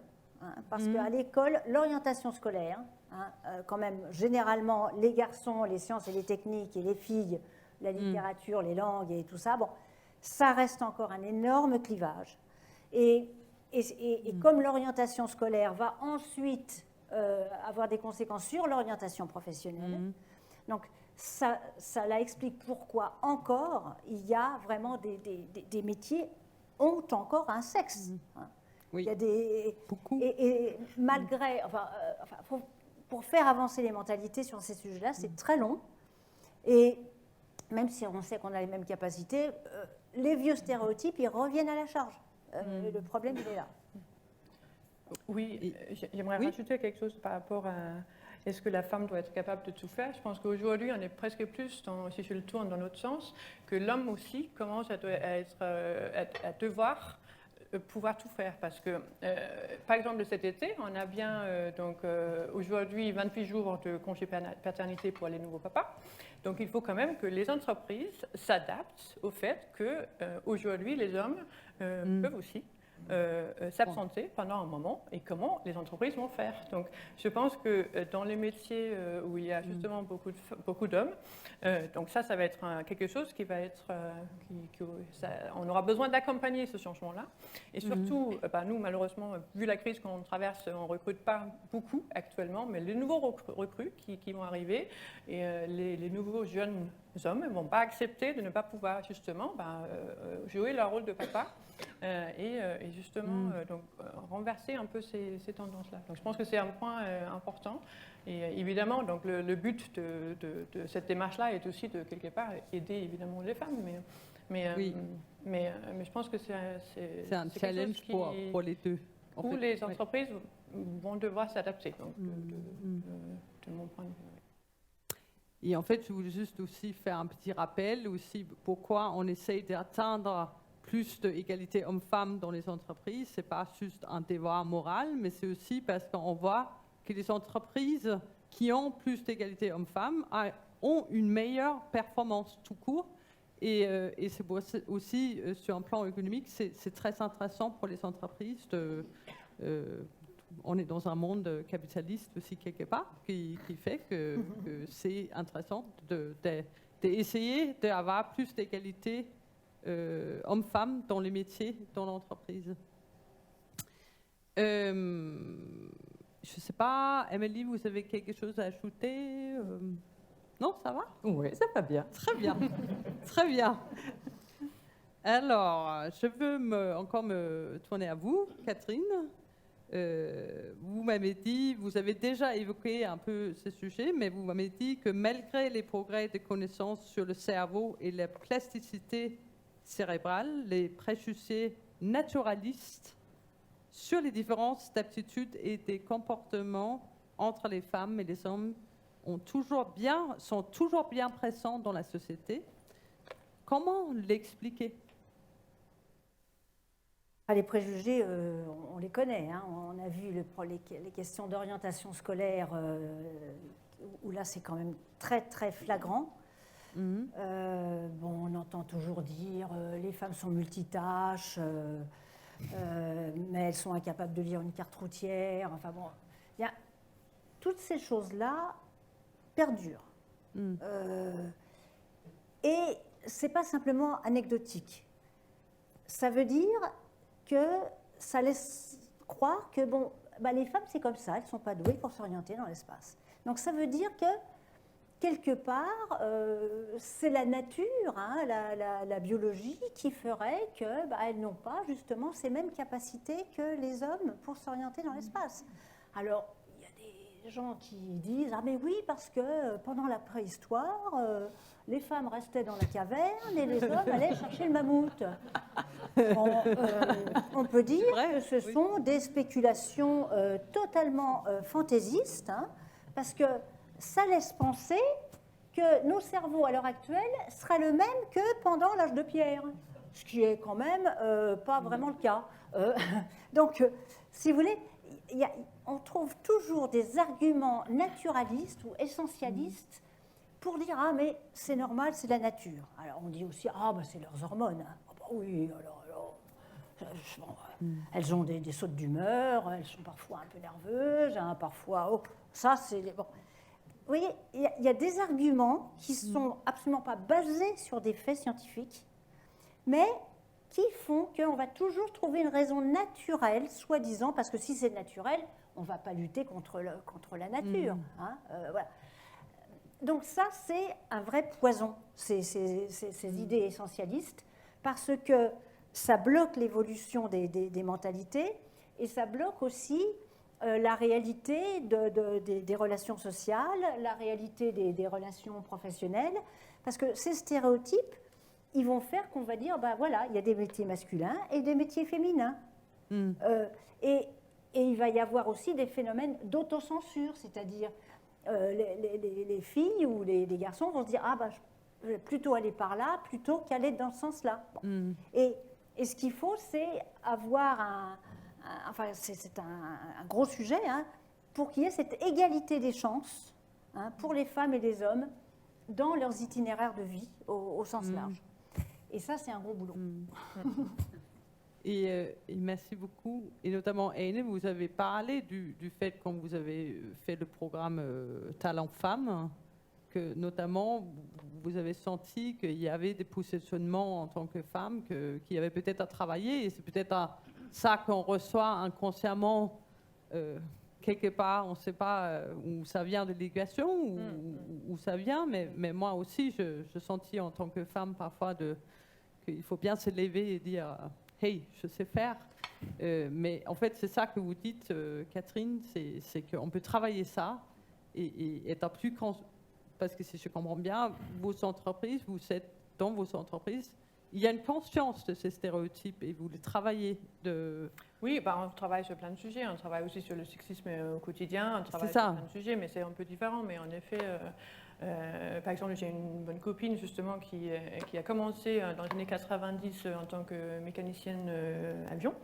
parce qu'à l'école, l'orientation scolaire, quand même, généralement, les garçons, les sciences et les techniques, et les filles, la littérature, les langues et tout ça, bon, ça reste encore un énorme clivage. Et comme l'orientation scolaire va ensuite avoir des conséquences sur l'orientation professionnelle, donc ça explique pourquoi encore il y a vraiment des métiers ont encore un sexe. Oui. Il y a des... Beaucoup. Et malgré... Enfin, faut pour faire avancer les mentalités sur ces sujets-là, c'est très long. Et même si on sait qu'on a les mêmes capacités, les vieux stéréotypes, ils reviennent à la charge. Le problème, il est là. Oui, j'aimerais rajouter quelque chose par rapport à est-ce que la femme doit être capable de tout faire. Je pense qu'aujourd'hui, on est presque plus, si je le tourne dans l'autre sens, que l'homme aussi commence à devoir pouvoir tout faire. Parce que, par exemple, cet été, on a bien, aujourd'hui, 28 jours de congé paternité pour les nouveaux papas. Donc, il faut quand même que les entreprises s'adaptent au fait qu'aujourd'hui, les hommes peuvent aussi s'absenter pendant un moment et comment les entreprises vont faire. Donc, je pense que dans les métiers où il y a justement beaucoup d'hommes, donc ça va être quelque chose qui va être... on aura besoin d'accompagner ce changement-là. Et surtout, nous, malheureusement, vu la crise qu'on traverse, on ne recrute pas beaucoup actuellement, mais les nouveaux recrues qui vont arriver et les nouveaux jeunes hommes ne vont pas accepter de ne pas pouvoir justement jouer leur rôle de papa et justement renverser un peu ces tendances-là. Donc je pense que c'est un point important. Et évidemment, donc le but de cette démarche-là est aussi de quelque part aider évidemment les femmes. Mais je pense que c'est un challenge pour les deux. Où les entreprises vont devoir s'adapter. Donc de mon point de vue. Et en fait, je voulais juste aussi faire un petit rappel aussi pourquoi on essaye d'atteindre plus d'égalité hommes-femmes dans les entreprises. Ce n'est pas juste un devoir moral, mais c'est aussi parce qu'on voit que les entreprises qui ont plus d'égalité hommes-femmes ont une meilleure performance tout court. Et c'est aussi, sur un plan économique, c'est très intéressant pour les entreprises on est dans un monde capitaliste aussi quelque part, qui fait que c'est intéressant d'essayer d'avoir plus d'égalité hommes-femmes dans les métiers dans l'entreprise. Je ne sais pas, Émilie, vous avez quelque chose à ajouter Non, ça va? Oui, ça va bien. Très bien, très bien. Alors, je veux encore me tourner à vous, Catherine. Vous m'avez dit, vous avez déjà évoqué un peu ce sujet, mais vous m'avez dit que malgré les progrès de connaissances sur le cerveau et la plasticité cérébrale, les préjugés naturalistes sur les différences d'aptitudes et des comportements entre les femmes et les hommes sont toujours bien présents dans la société. Comment l'expliquer ? Les préjugés, on les connaît. Hein. On a vu les questions d'orientation scolaire, où là c'est quand même très très flagrant. On entend toujours dire les femmes sont multitâches, mais elles sont incapables de lire une carte routière. Enfin bon, toutes ces choses-là perdurent. Et c'est pas simplement anecdotique. Ça veut dire que ça laisse croire que les femmes, c'est comme ça, elles ne sont pas douées pour s'orienter dans l'espace. Donc ça veut dire que, quelque part, c'est la nature, hein, la biologie qui ferait qu'elles n'ont pas justement ces mêmes capacités que les hommes pour s'orienter dans l'espace. Alors, il y a des gens qui disent « Ah mais oui, parce que pendant la préhistoire, les femmes restaient dans la caverne et les hommes allaient chercher le mammouth. » On peut dire que ce sont des spéculations totalement fantaisistes, hein, parce que ça laisse penser que nos cerveaux à l'heure actuelle seraient le même que pendant l'âge de pierre, ce qui est quand même pas vraiment le cas. Donc, si vous voulez, on trouve toujours des arguments naturalistes ou essentialistes pour dire « Ah, mais c'est normal, c'est la nature ». Alors, on dit aussi « Ah, c'est leurs hormones hein. ». Oui, alors elles ont des sautes d'humeur, elles sont parfois un peu nerveuses, hein, parfois... ça, c'est... Bon. Vous voyez, il y a des arguments qui ne sont absolument pas basés sur des faits scientifiques, mais qui font qu'on va toujours trouver une raison naturelle, soi-disant, parce que si c'est naturel, on ne va pas lutter contre la nature. Hein, voilà. Donc ça, c'est un vrai poison, ces idées essentialistes, parce que ça bloque l'évolution des mentalités et ça bloque aussi la réalité des relations sociales, la réalité des relations professionnelles, parce que ces stéréotypes, ils vont faire qu'on va dire, ben voilà, il y a des métiers masculins et des métiers féminins. Et il va y avoir aussi des phénomènes d'autocensure, c'est-à-dire les filles ou les garçons vont se dire, ah ben, je vais plutôt aller par là, plutôt qu'aller dans ce sens-là. Bon. Et ce qu'il faut, c'est avoir enfin, c'est un gros sujet, hein, pour qu'il y ait cette égalité des chances, hein, pour les femmes et les hommes dans leurs itinéraires de vie au sens large. Et ça, c'est un gros boulot. Et merci beaucoup. Et notamment, Aine, vous avez parlé du fait, quand vous avez fait le programme Talent Femmes, que notamment, vous avez senti qu'il y avait des positionnements en tant que femme qu'il y avait peut-être à travailler. Et c'est peut-être à ça qu'on reçoit inconsciemment quelque part. On ne sait pas où ça vient de l'éducation, où ça vient. Mais moi aussi, je sentis en tant que femme parfois qu'il faut bien se lever et dire « Hey, je sais faire ». Mais en fait, c'est ça que vous dites, Catherine, c'est qu'on peut travailler ça et être plus... Parce que si je comprends bien, vos entreprises, vous êtes dans vos entreprises, il y a une conscience de ces stéréotypes et vous les travaillez de... Oui, on travaille sur plein de sujets. On travaille aussi sur le sexisme au quotidien. On travaille sur plein de sujets, mais c'est un peu différent. Mais en effet, par exemple, j'ai une bonne copine justement qui a commencé dans les années 90 en tant que mécanicienne avion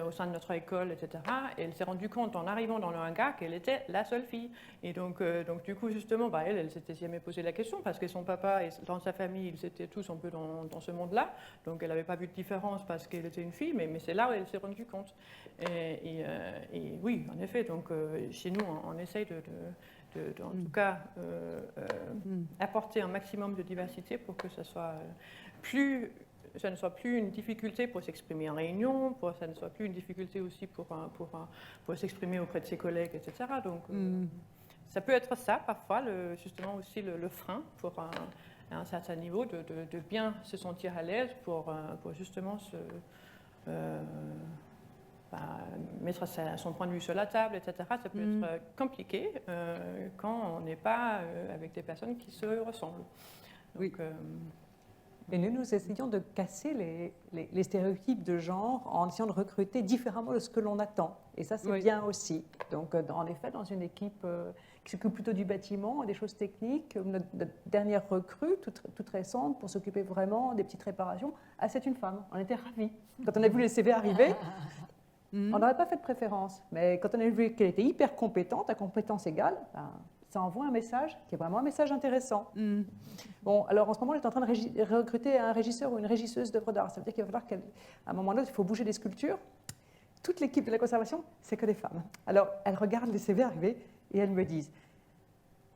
au sein de notre école, etc. Et elle s'est rendue compte en arrivant dans le hangar qu'elle était la seule fille. Et donc du coup, justement, elle s'était jamais posé la question parce que son papa et dans sa famille, ils étaient tous un peu dans ce monde-là. Donc elle n'avait pas vu de différence parce qu'elle était une fille, mais c'est là où elle s'est rendue compte. Et oui, en effet, donc chez nous, on essaye en tout cas apporter un maximum de diversité pour que ça ne soit plus une difficulté pour s'exprimer en réunion, ça ne soit plus une difficulté aussi pour s'exprimer auprès de ses collègues, etc. Donc ça peut être ça parfois, justement aussi le frein pour à un certain niveau de bien se sentir à l'aise pour justement mettre son point de vue sur la table, etc. Ça peut être compliqué quand on n'est pas avec des personnes qui se ressemblent. Donc, et nous essayons de casser les stéréotypes de genre en essayant de recruter différemment de ce que l'on attend. Et ça, c'est bien aussi. Donc, en effet, dans une équipe qui s'occupe plutôt du bâtiment, des choses techniques, notre dernière recrue, toute récente, pour s'occuper vraiment des petites réparations, c'est une femme. On était ravis. Quand on a vu les CV arriver, on n'aurait pas fait de préférence. Mais quand on a vu qu'elle était hyper compétente, à compétence égale, ça envoie un message qui est vraiment un message intéressant. Bon, alors en ce moment, on est en train de recruter un régisseur ou une régisseuse d'œuvres d'art. Ça veut dire qu'il va falloir qu'à un moment donné, il faut bouger des sculptures. Toute l'équipe de la conservation, c'est que des femmes. Alors, elles regardent les CV arriver et elles me disent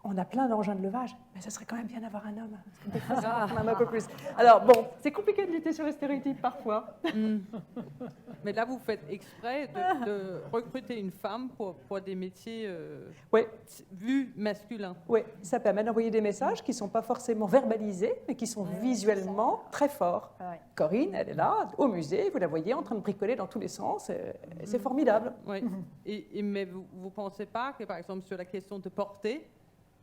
« On a plein d'engins de levage, mais ça serait quand même bien d'avoir un homme. » un peu plus. Alors, bon, c'est compliqué de lutter sur les stéréotypes parfois. Mais là, vous faites exprès de recruter une femme pour des métiers vus masculins. Oui, ça permet d'envoyer des messages qui ne sont pas forcément verbalisés, mais qui sont visuellement très forts. Ouais. Corinne, elle est là, au musée, vous la voyez en train de bricoler dans tous les sens, c'est formidable. Oui. Mais vous ne pensez pas que, par exemple, sur la question de portée,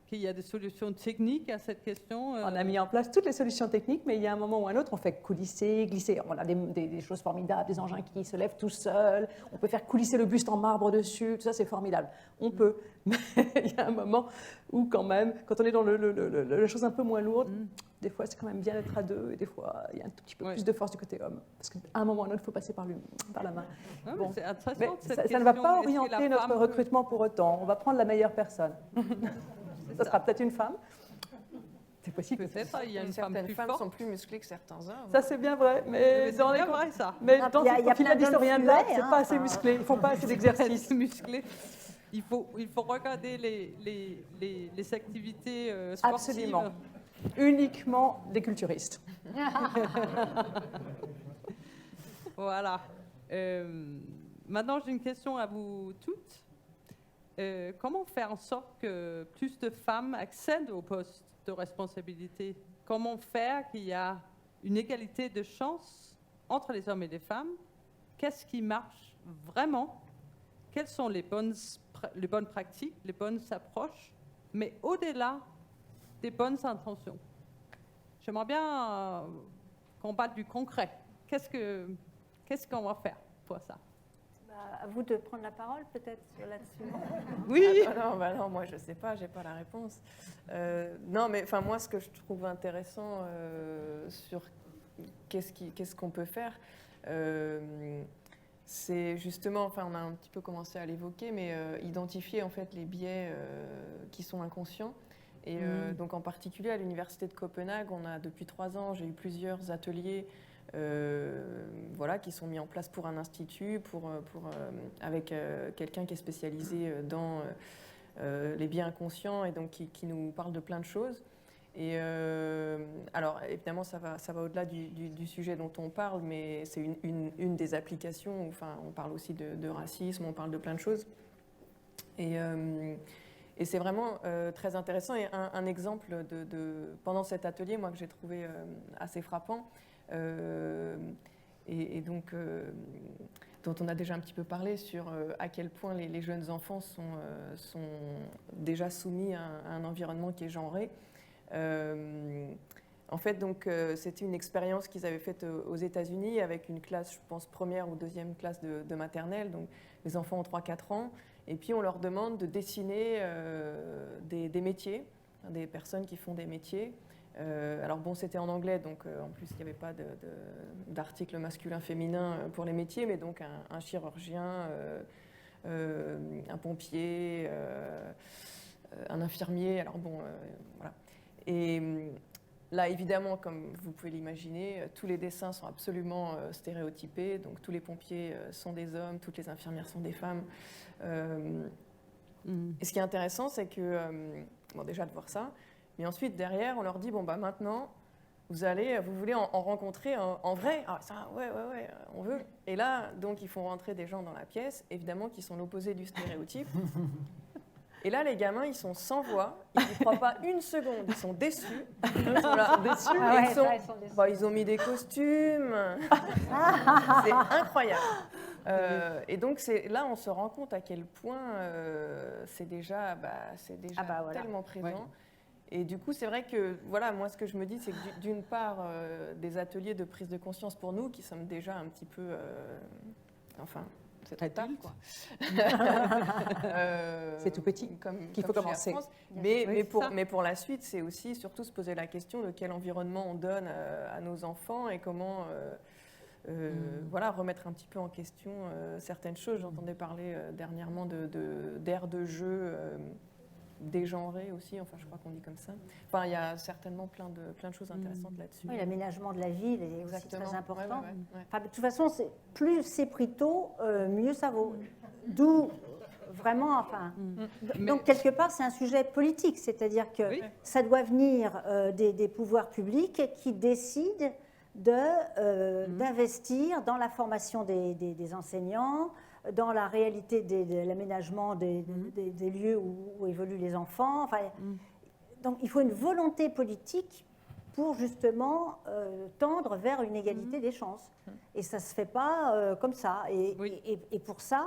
qu'il y a des solutions techniques à cette question On a mis en place toutes les solutions techniques, mais il y a un moment ou un autre, on fait coulisser, glisser. On a des choses formidables, des engins qui se lèvent tout seuls. On peut faire coulisser le buste en marbre dessus. Tout ça, c'est formidable. On peut. Mais il y a un moment où, quand même, quand on est dans la chose un peu moins lourde, des fois, c'est quand même bien d'être à deux. Et des fois, il y a un tout petit peu plus de force du côté homme. Parce qu'à un moment ou un autre, il faut passer par la main. Bon. C'est intéressant, ça ne va pas orienter notre recrutement pour autant. On va prendre la meilleure personne. Ça sera peut-être une femme. C'est possible. Peut-être, il y a une femme certaines plus femmes forte. sont plus musclées que certains hommes. Ça, c'est bien vrai. Mais dans les vrai, ça. Mais dans ces profils d'historiens de l'art, c'est hein, pas assez musclé. Ils ne font pas assez d'exercices. Musclé. Il faut regarder les activités sportives. Absolument. Uniquement des culturistes. Voilà. Maintenant, j'ai une question à vous toutes. Comment faire en sorte que plus de femmes accèdent aux postes de responsabilité? Comment faire qu'il y a une égalité de chance entre les hommes et les femmes? Qu'est-ce qui marche vraiment? quelles sont les bonnes pratiques, les bonnes approches, mais au-delà des bonnes intentions. J'aimerais bien qu'on parle du concret. Qu'est-ce qu'on va faire pour ça? À vous de prendre la parole, peut-être, là-dessus. Oui. Non, moi je ne sais pas, je n'ai pas la réponse. Non, mais moi, ce que je trouve intéressant sur qu'est-ce qu'on peut faire, c'est justement, on a un petit peu commencé à l'évoquer, mais identifier en fait les biais qui sont inconscients. Et donc en particulier à l'Université de Copenhague, on a depuis 3 ans, j'ai eu plusieurs ateliers qui sont mis en place pour un institut, avec quelqu'un qui est spécialisé dans les biais inconscients et donc qui nous parle de plein de choses. Et alors évidemment ça va au-delà du sujet dont on parle, mais c'est une des applications. On parle aussi de racisme, on parle de plein de choses. Et c'est vraiment très intéressant. Et un exemple pendant cet atelier, moi, que j'ai trouvé assez frappant, et donc dont on a déjà un petit peu parlé sur à quel point les jeunes enfants sont déjà soumis à un environnement qui est genré. En fait, donc, c'était une expérience qu'ils avaient faite aux États-Unis avec une classe, je pense, première ou deuxième classe de maternelle. Donc, les enfants ont 3-4 ans. Et puis, on leur demande de dessiner des métiers, des personnes qui font des métiers. Alors, bon, c'était en anglais, donc en plus, il n'y avait pas d'article masculin-féminin pour les métiers, mais donc un chirurgien, un pompier, un infirmier. Alors, bon, voilà. Et là, évidemment, comme vous pouvez l'imaginer, tous les dessins sont absolument stéréotypés. Donc, tous les pompiers sont des hommes, toutes les infirmières sont des femmes. Et ce qui est intéressant, c'est que, déjà de voir ça, mais ensuite, derrière, on leur dit, maintenant, vous voulez en rencontrer en vrai? Ah, ça, ouais, on veut. Et là, donc, ils font rentrer des gens dans la pièce, évidemment, qui sont l'opposé du stéréotype. Et là, les gamins, ils sont sans voix, ils n'y croient pas une seconde, ils sont déçus. Voilà, déçus. Ils ont mis des costumes. C'est incroyable. Et donc, là, on se rend compte à quel point c'est déjà tellement présent. Ouais. Et du coup, c'est vrai que, moi, ce que je me dis, c'est que d'une part, des ateliers de prise de conscience pour nous, qui sommes déjà un petit peu... c'est très tard, quoi. C'est tout petit qu'il faut commencer. Mais pour la suite, c'est aussi surtout se poser la question de quel environnement on donne à nos enfants et comment remettre un petit peu en question certaines choses. J'entendais parler dernièrement d'aires de jeu dégenrées aussi, je crois qu'on dit comme ça. Il y a certainement plein de choses intéressantes là-dessus. Oui, l'aménagement de la ville est aussi très important. Ouais. De toute façon, plus c'est pris tôt, mieux ça vaut. D'où vraiment, donc quelque part, c'est un sujet politique, c'est-à-dire que ça doit venir des pouvoirs publics qui décident d'investir dans la formation des enseignants, dans la réalité de l'aménagement des lieux où évoluent les enfants. Donc il faut une volonté politique pour justement tendre vers une égalité des chances. Et ça ne se fait pas comme ça. Et pour ça,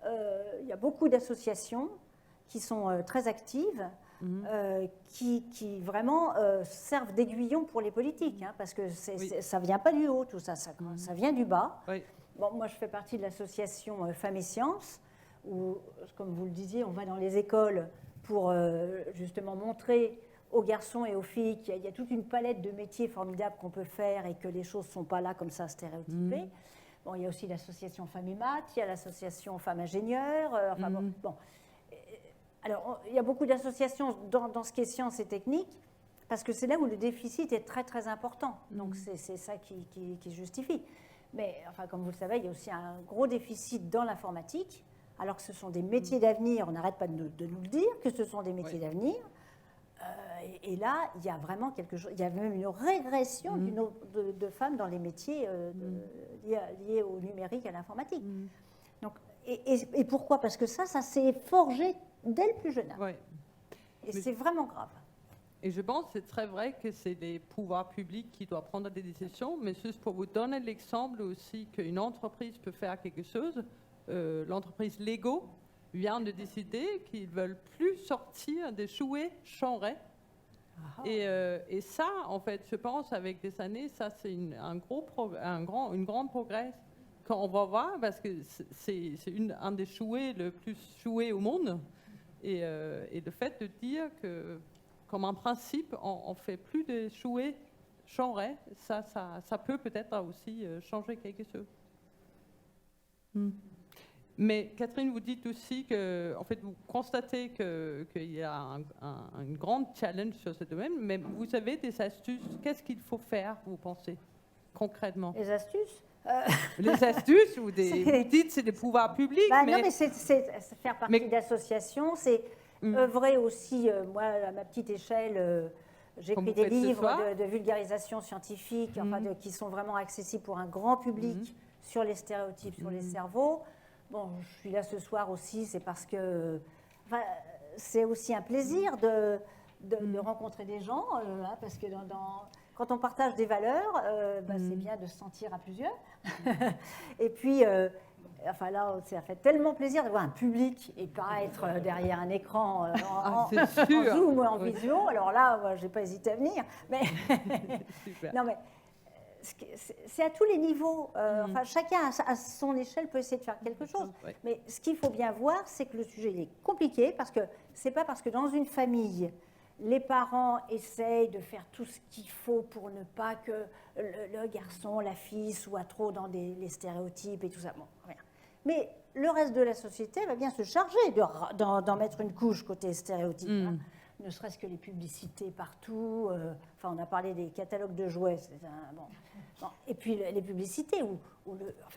il y a beaucoup d'associations qui sont très actives, qui vraiment servent d'aiguillon pour les politiques, parce que ça ne vient pas du haut, tout ça, ça vient du bas. Oui. Bon, moi, je fais partie de l'association Femmes et Sciences, où, comme vous le disiez, on va dans les écoles pour justement montrer aux garçons et aux filles qu'il y a toute une palette de métiers formidables qu'on peut faire et que les choses ne sont pas là comme ça stéréotypées. Bon, il y a aussi l'association Femmes et Maths, il y a l'association Femmes Ingénieurs. Alors, il y a beaucoup d'associations dans ce qui est sciences et techniques, parce que c'est là où le déficit est très, très important. Donc, c'est ça qui justifie. Mais, comme vous le savez, il y a aussi un gros déficit dans l'informatique, alors que ce sont des métiers d'avenir. On n'arrête pas de nous le dire, que ce sont des métiers d'avenir. Et là, il y a vraiment quelque chose. Il y a même une régression de femmes dans les métiers liés au numérique et à l'informatique. Donc, et pourquoi? Parce que ça s'est forgé dès le plus jeune âge. Et c'est vraiment grave. Et je pense que c'est très vrai que c'est les pouvoirs publics qui doivent prendre des décisions, mais juste pour vous donner l'exemple aussi qu'une entreprise peut faire quelque chose, l'entreprise Lego vient de décider qu'ils ne veulent plus sortir des jouets genrés. Et ça, en fait, je pense, avec des années, ça, c'est une grande progrès qu'on va voir, parce que c'est un des jouets le plus joué au monde. Et le fait de dire que, comme un principe, on ne fait plus de jouets genrés, ça peut peut-être aussi changer quelque chose. Mais Catherine, vous dites aussi que, en fait, vous constatez qu'il y a une grande challenge sur ce domaine, mais vous avez des astuces. Qu'est-ce qu'il faut faire, vous pensez, concrêtement? Les astuces Les astuces ou des... Vous dites c'est des pouvoirs publics, Bah, mais... Non, mais c'est faire partie d'associations, c'est œuvrer aussi, moi, à ma petite échelle, j'écris des livres de vulgarisation scientifique, qui sont vraiment accessibles pour un grand public sur les stéréotypes, sur les cerveaux. Bon, je suis là ce soir aussi, c'est parce que c'est aussi un plaisir de rencontrer des gens, parce que quand on partage des valeurs, c'est bien de se sentir à plusieurs. Et puis, là, ça fait tellement plaisir d'avoir un public et pas être derrière un écran en Zoom ou en visio. Alors là, moi, je n'ai pas hésité à venir. Mais non, mais c'est à tous les niveaux. Chacun à son échelle peut essayer de faire quelque chose. Mais ce qu'il faut bien voir, c'est que le sujet il est compliqué, parce que c'est pas parce que dans une famille, les parents essayent de faire tout ce qu'il faut pour ne pas que le garçon, la fille soit trop dans les stéréotypes et tout ça. Bon, rien. Mais le reste de la société va bien se charger d'en mettre une couche côté stéréotype. Ne serait-ce que les publicités partout. On a parlé des catalogues de jouets. Et puis les publicités,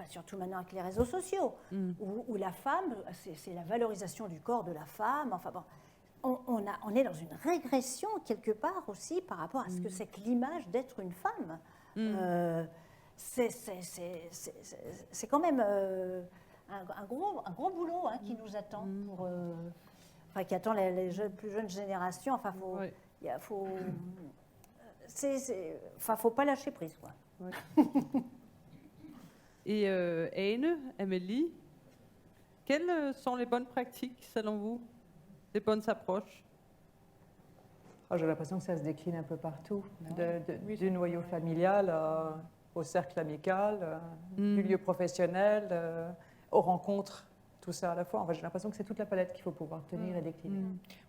surtout maintenant avec les réseaux sociaux, où la femme, c'est la valorisation du corps de la femme. On est dans une régression quelque part aussi par rapport à ce que c'est que l'image d'être une femme. C'est quand même un gros boulot qui nous attend, qui attend les plus jeunes générations. Faut pas lâcher prise, quoi. Et Ane, Amélie, quelles sont les bonnes pratiques selon vous? Les bonnes approches? J'ai l'impression que ça se décline un peu partout, du noyau familial au cercle amical, du lieu professionnel, aux rencontres, tout ça à la fois. J'ai l'impression que c'est toute la palette qu'il faut pouvoir tenir et décliner.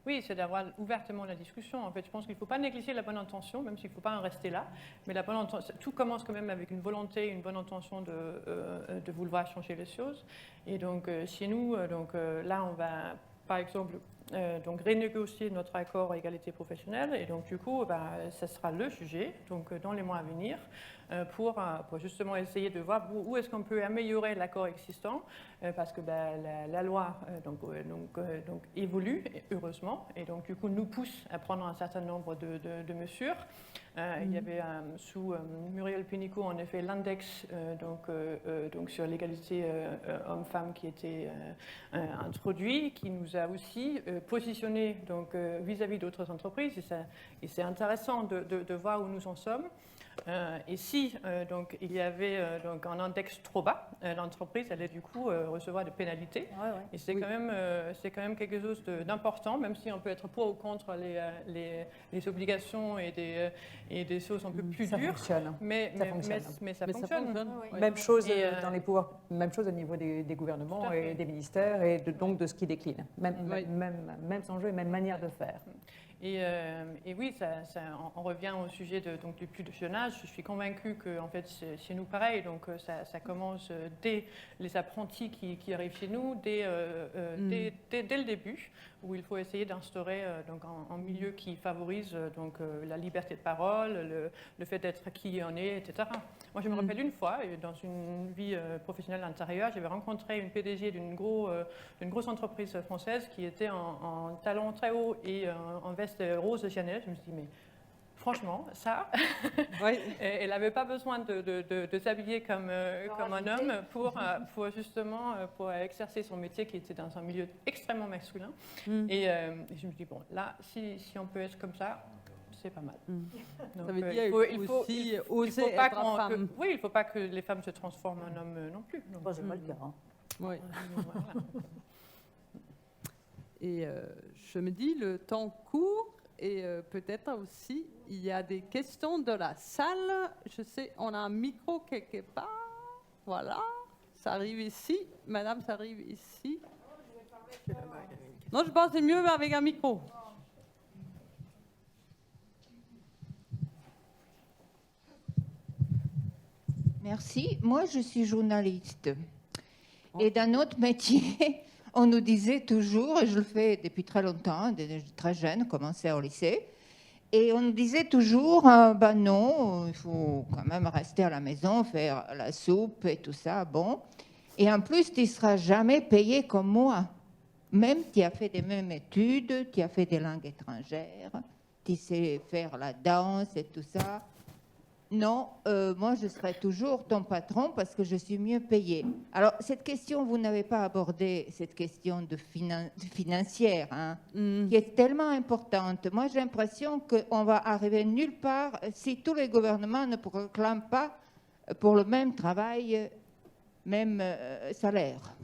Oui, c'est d'avoir ouvertement la discussion. En fait, je pense qu'il ne faut pas négliger la bonne intention, même s'il ne faut pas en rester là. Mais la bonne intention, tout commence quand même avec une volonté, une bonne intention de vouloir changer les choses. Et donc, chez nous, là, on va, par exemple, renégocier notre accord à égalité professionnelle, et donc du coup, ça sera le sujet dans les mois à venir pour justement essayer de voir où est-ce qu'on peut améliorer l'accord existant, parce que la loi évolue, heureusement, et donc du coup nous pousse à prendre un certain nombre de mesures. Il y avait sous Muriel Pénicaud en effet l'index sur l'égalité homme-femme qui était introduit, qui nous a aussi positionné vis-à-vis d'autres entreprises, et c'est intéressant de voir où nous en sommes. Et si il y avait un index trop bas, l'entreprise allait du coup recevoir des pénalités. Et c'est quand même quelque chose d'important, même si on peut être pour ou contre les obligations et des choses un peu plus dures. Mais ça fonctionne. Même chose dans les pouvoirs, même chose au niveau des gouvernements et des ministères, et donc de ce qui décline. Même enjeu et même manière de faire. Et oui, on revient au sujet du plus jeune âge. Je suis convaincue que en fait, chez nous, pareil. Donc, ça commence dès les apprentis qui arrivent chez nous, dès le début, où il faut essayer d'instaurer un milieu qui favorise la liberté de parole, le fait d'être qui on est, etc. Moi, je me rappelle une fois, dans une vie professionnelle antérieure, j'avais rencontré une PDG d'une grosse entreprise française qui était en talons très hauts et en veste rose de Chanel. Je me suis dit, mais franchement, ça, elle n'avait pas besoin de s'habiller comme un homme pour justement pour exercer son métier qui était dans un milieu extrêmement masculin. Et je me dis, bon, là, si on peut être comme ça, c'est pas mal. Donc, ça veut dire il faut oser être femme. Oui, il ne faut pas que les femmes se transforment en hommes non plus. C'est pas le cas. Oui. Voilà. Et je me dis, le temps court et peut-être aussi, il y a des questions de la salle. Je sais, on a un micro quelque part. Voilà, ça arrive ici. Madame, ça arrive ici. Non, je pense que c'est mieux avec un micro. Merci. Moi, je suis journaliste. Et dans notre métier, on nous disait toujours, et je le fais depuis très longtemps, très jeune, commencé au lycée, et on nous disait toujours, ben non, il faut quand même rester à la maison, faire la soupe et tout ça, bon. Et en plus, tu ne seras jamais payé comme moi. Même tu as fait les mêmes études, tu as fait des langues étrangères, tu sais faire la danse et tout ça. Non, moi je serai toujours ton patron parce que je suis mieux payée. Alors cette question, vous n'avez pas abordé cette question de financière, hein, qui est tellement importante. Moi j'ai l'impression qu'on va arriver nulle part si tous les gouvernements ne proclament pas pour le même travail, même salaire.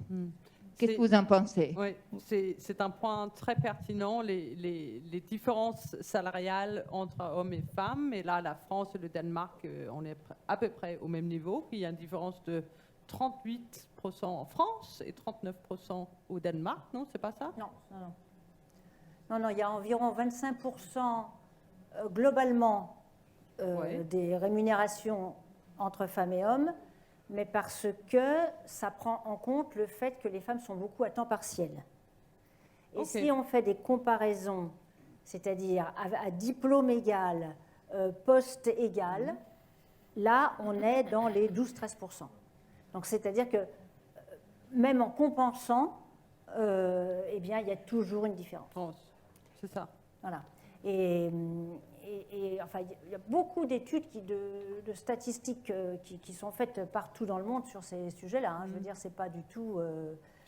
Qu'est-ce que vous en pensez? Oui, c'est un point très pertinent, les différences salariales entre hommes et femmes. Et là, la France et le Danemark, on est à peu près au même niveau. Il y a une différence de 38% en France et 39% au Danemark, non? C'est pas ça? Non, il y a environ 25% globalement des rémunérations entre femmes et hommes, mais parce que ça prend en compte le fait que les femmes sont beaucoup à temps partiel. Et si on fait des comparaisons, c'est-à-dire à diplôme égal, poste égal, là, on est dans les 12-13%. Donc, c'est-à-dire que même en compensant, eh bien, il y a toujours une différence. C'est ça. Voilà. Et enfin, il y a beaucoup d'études, de statistiques qui sont faites partout dans le monde sur ces sujets-là. Hein. Je veux dire, c'est pas du tout.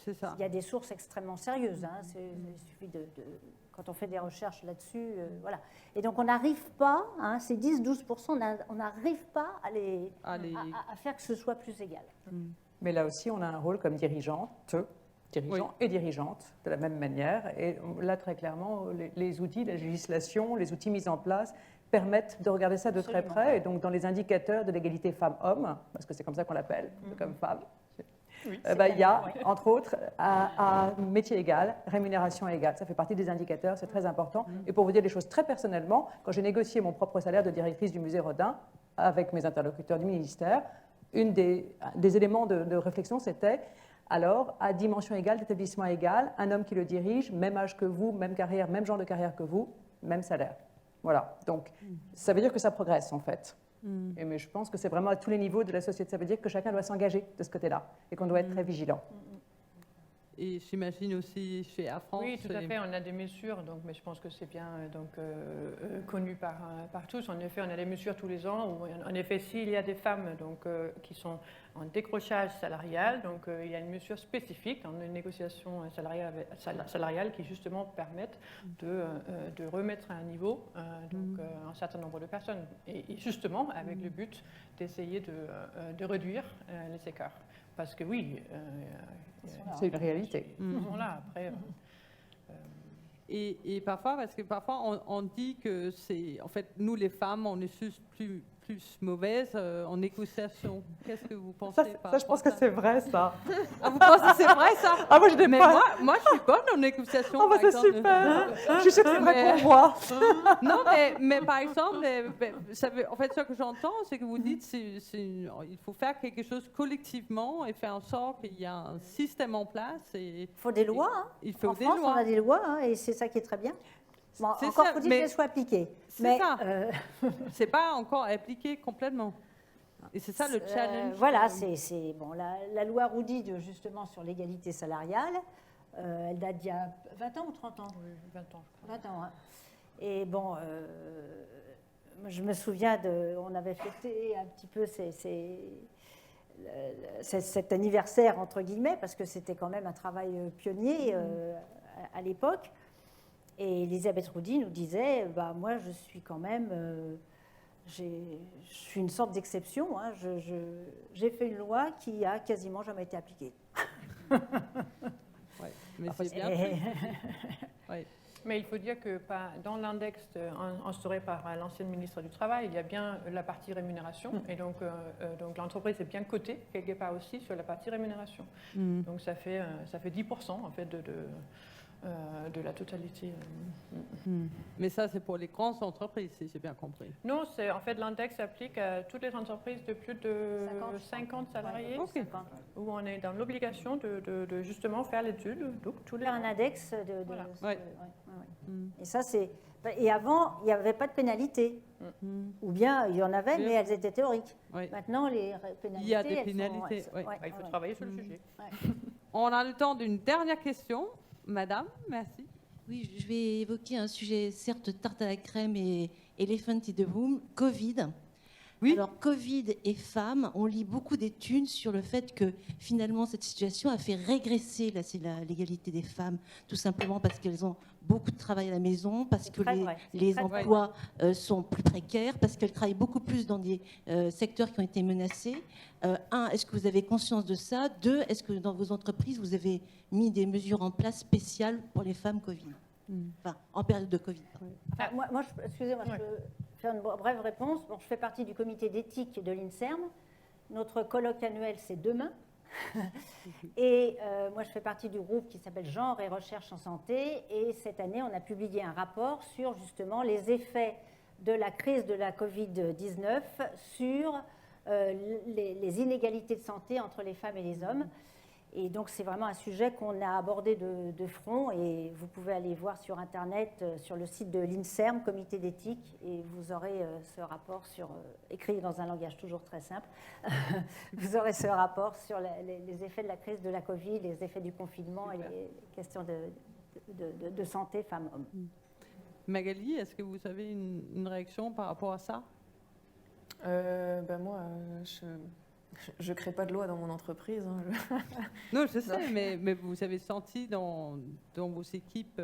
C'est ça. Il y a des sources extrêmement sérieuses. Hein. Il suffit quand on fait des recherches là-dessus, voilà. Et donc, on n'arrive pas, hein, ces 10-12%, on n'arrive pas à faire que ce soit plus égal. Mais là aussi, on a un rôle comme dirigeante, dirigeants et dirigeantes de la même manière. Et là, très clairement, les outils, la législation, les outils mis en place permettent de regarder ça de très près. Et donc, dans les indicateurs de l'égalité femmes-hommes, parce que c'est comme ça qu'on l'appelle, comme femme, il y a, entre autres, un métier égal, rémunération égale. Ça fait partie des indicateurs, c'est très important. Et pour vous dire des choses très personnellement, quand j'ai négocié mon propre salaire de directrice du musée Rodin avec mes interlocuteurs du ministère, une des éléments de réflexion, c'était alors, à dimension égale, d'établissement égal, un homme qui le dirige, même âge que vous, même carrière, même genre de carrière que vous, même salaire. Voilà. Donc, ça veut dire que ça progresse, en fait. Mais je pense que c'est vraiment à tous les niveaux de la société. Ça veut dire que chacun doit s'engager de ce côté-là et qu'on doit être très vigilant. Et j'imagine aussi chez Air France. Oui, tout à fait, on a des mesures, donc, mais je pense que c'est bien connu par tous. En effet, on a des mesures tous les ans. Où, en effet, s'il y a des femmes qui sont en décrochage salarial, donc il y a une mesure spécifique dans une négociation salariale qui justement permettent de remettre à un niveau un certain nombre de personnes. Et justement, avec le but d'essayer de réduire les écarts. Parce que oui, c'est une réalité. Voilà, après. Et parfois, parce que parfois on dit que c'est, en fait, nous les femmes, on est juste plus mauvaises en négociation. Qu'est-ce que vous pensez? Ça, je pense que c'est vrai, ça. Ah, vous pensez que c'est vrai, ça? Ah, moi, je n'ai pas. Moi, je suis bonne en négociation. Ah, bah, c'est super. Je suis sûre que c'est vrai pour moi. Non, mais par exemple, en fait, ce que j'entends, c'est que vous dites il faut faire quelque chose collectivement et faire en sorte qu'il y ait un système en place. Il faut des lois. Hein. Il faut en des France, lois. on a des lois, hein, et c'est ça qui est très bien. Bon, encore faut-il qu'elles soient appliquées. C'est ça. C'est pas encore appliqué complètement. Et c'est ça le challenge. Voilà, c'est bon. La loi Roudy, justement, sur l'égalité salariale, elle date d'il y a 20 ans ou 30 ans? Oui, 20 ans, je crois. 20 ans, hein. Et bon, je me souviens, on avait fêté un petit peu cet anniversaire, entre guillemets, parce que c'était quand même un travail pionnier à l'époque. Et Elisabeth Roudy nous disait, moi je suis quand même, je suis une sorte d'exception, hein, j'ai fait une loi qui a quasiment jamais été appliquée. Ouais, mais c'est bien fait. Ouais. Mais il faut dire que dans l'index instauré par l'ancienne ministre du Travail, il y a bien la partie rémunération. Et donc l'entreprise est bien cotée quelque part aussi sur la partie rémunération. Donc ça fait 10% en fait de la totalité. Mais ça, c'est pour les grandes entreprises, si j'ai bien compris. Non, en fait l'index s'applique à toutes les entreprises de plus de 50 salariés, Ok. où on est dans l'obligation de justement faire l'étude. Donc tous les Faire un index Voilà. Ouais. Et ça, c'est. Et avant, il n'y avait pas de pénalité. Ou bien, il y en avait, mais elles étaient théoriques. Ouais. Maintenant, les pénalités. Il y a des elles sont- pénalités, ouais. Il faut travailler sur le sujet. On a le temps d'une dernière question. Madame, merci. Oui, je vais évoquer un sujet certes tarte à la crème et elephant in the room, Covid. Oui. Alors, Covid et femmes, on lit beaucoup d'études sur le fait que finalement cette situation a fait régresser l'égalité des femmes, tout simplement parce qu'elles ont beaucoup de travail à la maison, parce que très vrai. C'est les très, très emplois sont plus précaires, parce qu'elles travaillent beaucoup plus dans des secteurs qui ont été menacés. Un, est-ce que vous avez conscience de ça? Deux, est-ce que dans vos entreprises, vous avez mis des mesures en place spéciales pour les femmes Covid? Enfin, en période de Covid. Enfin, excusez-moi, je peux faire une brève réponse. Bon, je fais partie du comité d'éthique de l'INSERM. Notre colloque annuel, c'est demain. Et moi, je fais partie du groupe qui s'appelle Genre et Recherche en Santé. Et cette année, on a publié un rapport sur justement les effets de la crise de la Covid-19 sur les inégalités de santé entre les femmes et les hommes. Et donc, c'est vraiment un sujet qu'on a abordé de front. Et vous pouvez aller voir sur Internet, sur le site de l'INSERM, comité d'éthique, et vous aurez ce rapport écrit dans un langage toujours très simple. Vous aurez ce rapport sur les effets de la crise de la Covid, les effets du confinement et les questions de santé femmes-hommes. Magali, est-ce que vous avez une réaction par rapport à ça? Moi, je ne crée pas de loi dans mon entreprise. Hein. Non, je sais, mais vous avez senti dans vos équipes,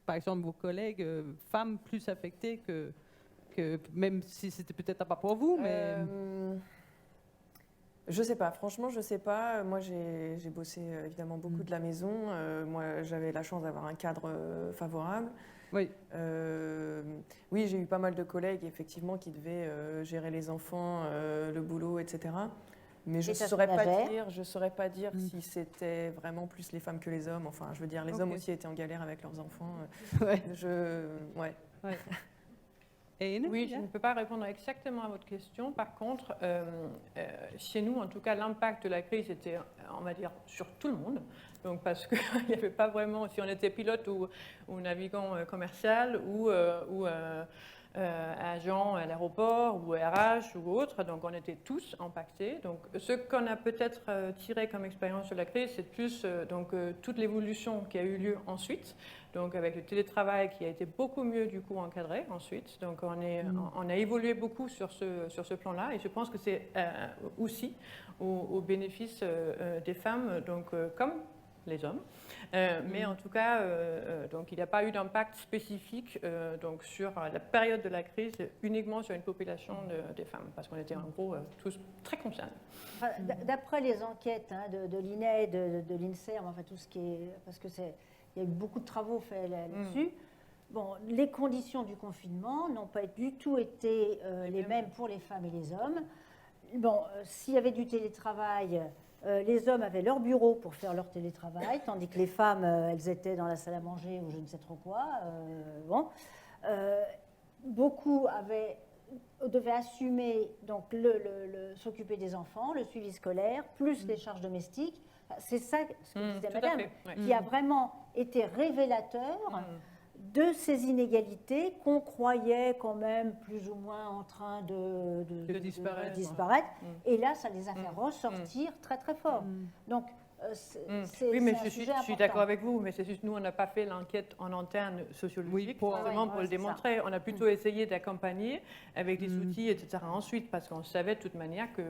par exemple vos collègues, femmes plus affectées que même si c'était peut-être pas pour vous, mais... Je sais pas, franchement, je sais pas. Moi, j'ai bossé évidemment beaucoup de la maison. Moi, j'avais la chance d'avoir un cadre favorable. Oui. Oui, j'ai eu pas mal de collègues, effectivement, qui devaient gérer les enfants, le boulot, etc. Mais je ne saurais pas dire si c'était vraiment plus les femmes que les hommes. Enfin, je veux dire, les hommes aussi étaient en galère avec leurs enfants. Ouais. Ouais. Oui, je ne peux pas répondre exactement à votre question. Par contre, chez nous, en tout cas, l'impact de la crise était, on va dire, sur tout le monde. Donc, parce qu'il n'y avait pas vraiment, si on était pilote ou navigant commercial ou agent à l'aéroport ou RH ou autre, donc on était tous impactés. Donc, ce qu'on a peut-être tiré comme expérience de la crise, c'est plus toute l'évolution qui a eu lieu ensuite. Donc, avec le télétravail qui a été beaucoup mieux du coup encadré ensuite. Donc, on a évolué beaucoup sur ce plan-là, et je pense que c'est aussi au bénéfice des femmes, donc comme les hommes. Mais en tout cas, donc il n'y a pas eu d'impact spécifique donc sur la période de la crise uniquement sur une population des femmes, parce qu'on était en gros tous très concernés. Enfin, d'après les enquêtes de l'INED, de l'INSERM, enfin tout ce qui est, parce que il y a eu beaucoup de travaux faits là-dessus. Bon, les conditions du confinement n'ont pas du tout été les mêmes pour les femmes et les hommes. Bon, s'il y avait du télétravail, les hommes avaient leur bureau pour faire leur télétravail, tandis que les femmes, elles étaient dans la salle à manger ou je ne sais trop quoi. Beaucoup devaient assumer donc s'occuper des enfants, le suivi scolaire, plus les charges domestiques. C'est ça, ce que disait Madame, qui a vraiment été révélateur de ces inégalités qu'on croyait quand même plus ou moins en train de disparaître. Et là, ça les a fait ressortir très très fort. Donc, oui, mais je suis d'accord avec vous, mais c'est juste nous, on n'a pas fait l'enquête en interne sociologique pour le démontrer. Ça. On a plutôt essayé d'accompagner avec des outils, etc. ensuite, parce qu'on savait de toute manière que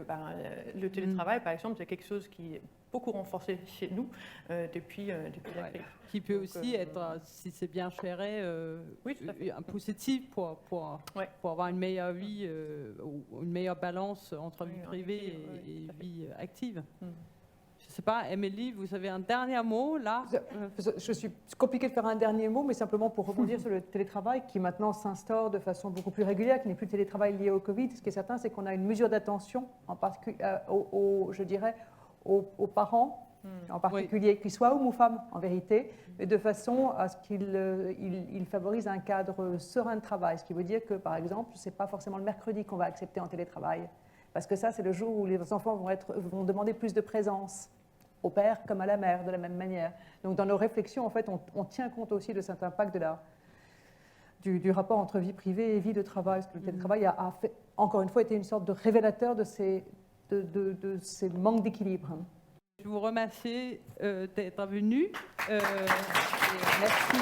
le télétravail, par exemple, c'est quelque chose qui est beaucoup renforcé chez nous depuis la crise. Qui peut aussi être, si c'est bien géré, un positif pour avoir une meilleure vie, ou une meilleure balance entre vie privée et vie active. Je sais pas, Émilie, vous avez un dernier mot là? Je suis compliqué de faire un dernier mot, mais simplement pour rebondir sur le télétravail qui maintenant s'instaure de façon beaucoup plus régulière, qui n'est plus le télétravail lié au Covid. Ce qui est certain, c'est qu'on a une mesure d'attention, en particulier, je dirais, aux parents, en particulier, qu'ils soient hommes ou femmes en vérité, et de façon à ce qu'ils favorisent un cadre serein de travail. Ce qui veut dire que, par exemple, ce n'est pas forcément le mercredi qu'on va accepter en télétravail. Parce que ça, c'est le jour où les enfants vont demander plus de présence au père comme à la mère, de la même manière. Donc, dans nos réflexions, en fait, on tient compte aussi de cet impact du rapport entre vie privée et vie de travail. Parce que le télétravail a fait, encore une fois, été une sorte de révélateur de ces manques d'équilibre. Je vous remercie d'être venu. Merci.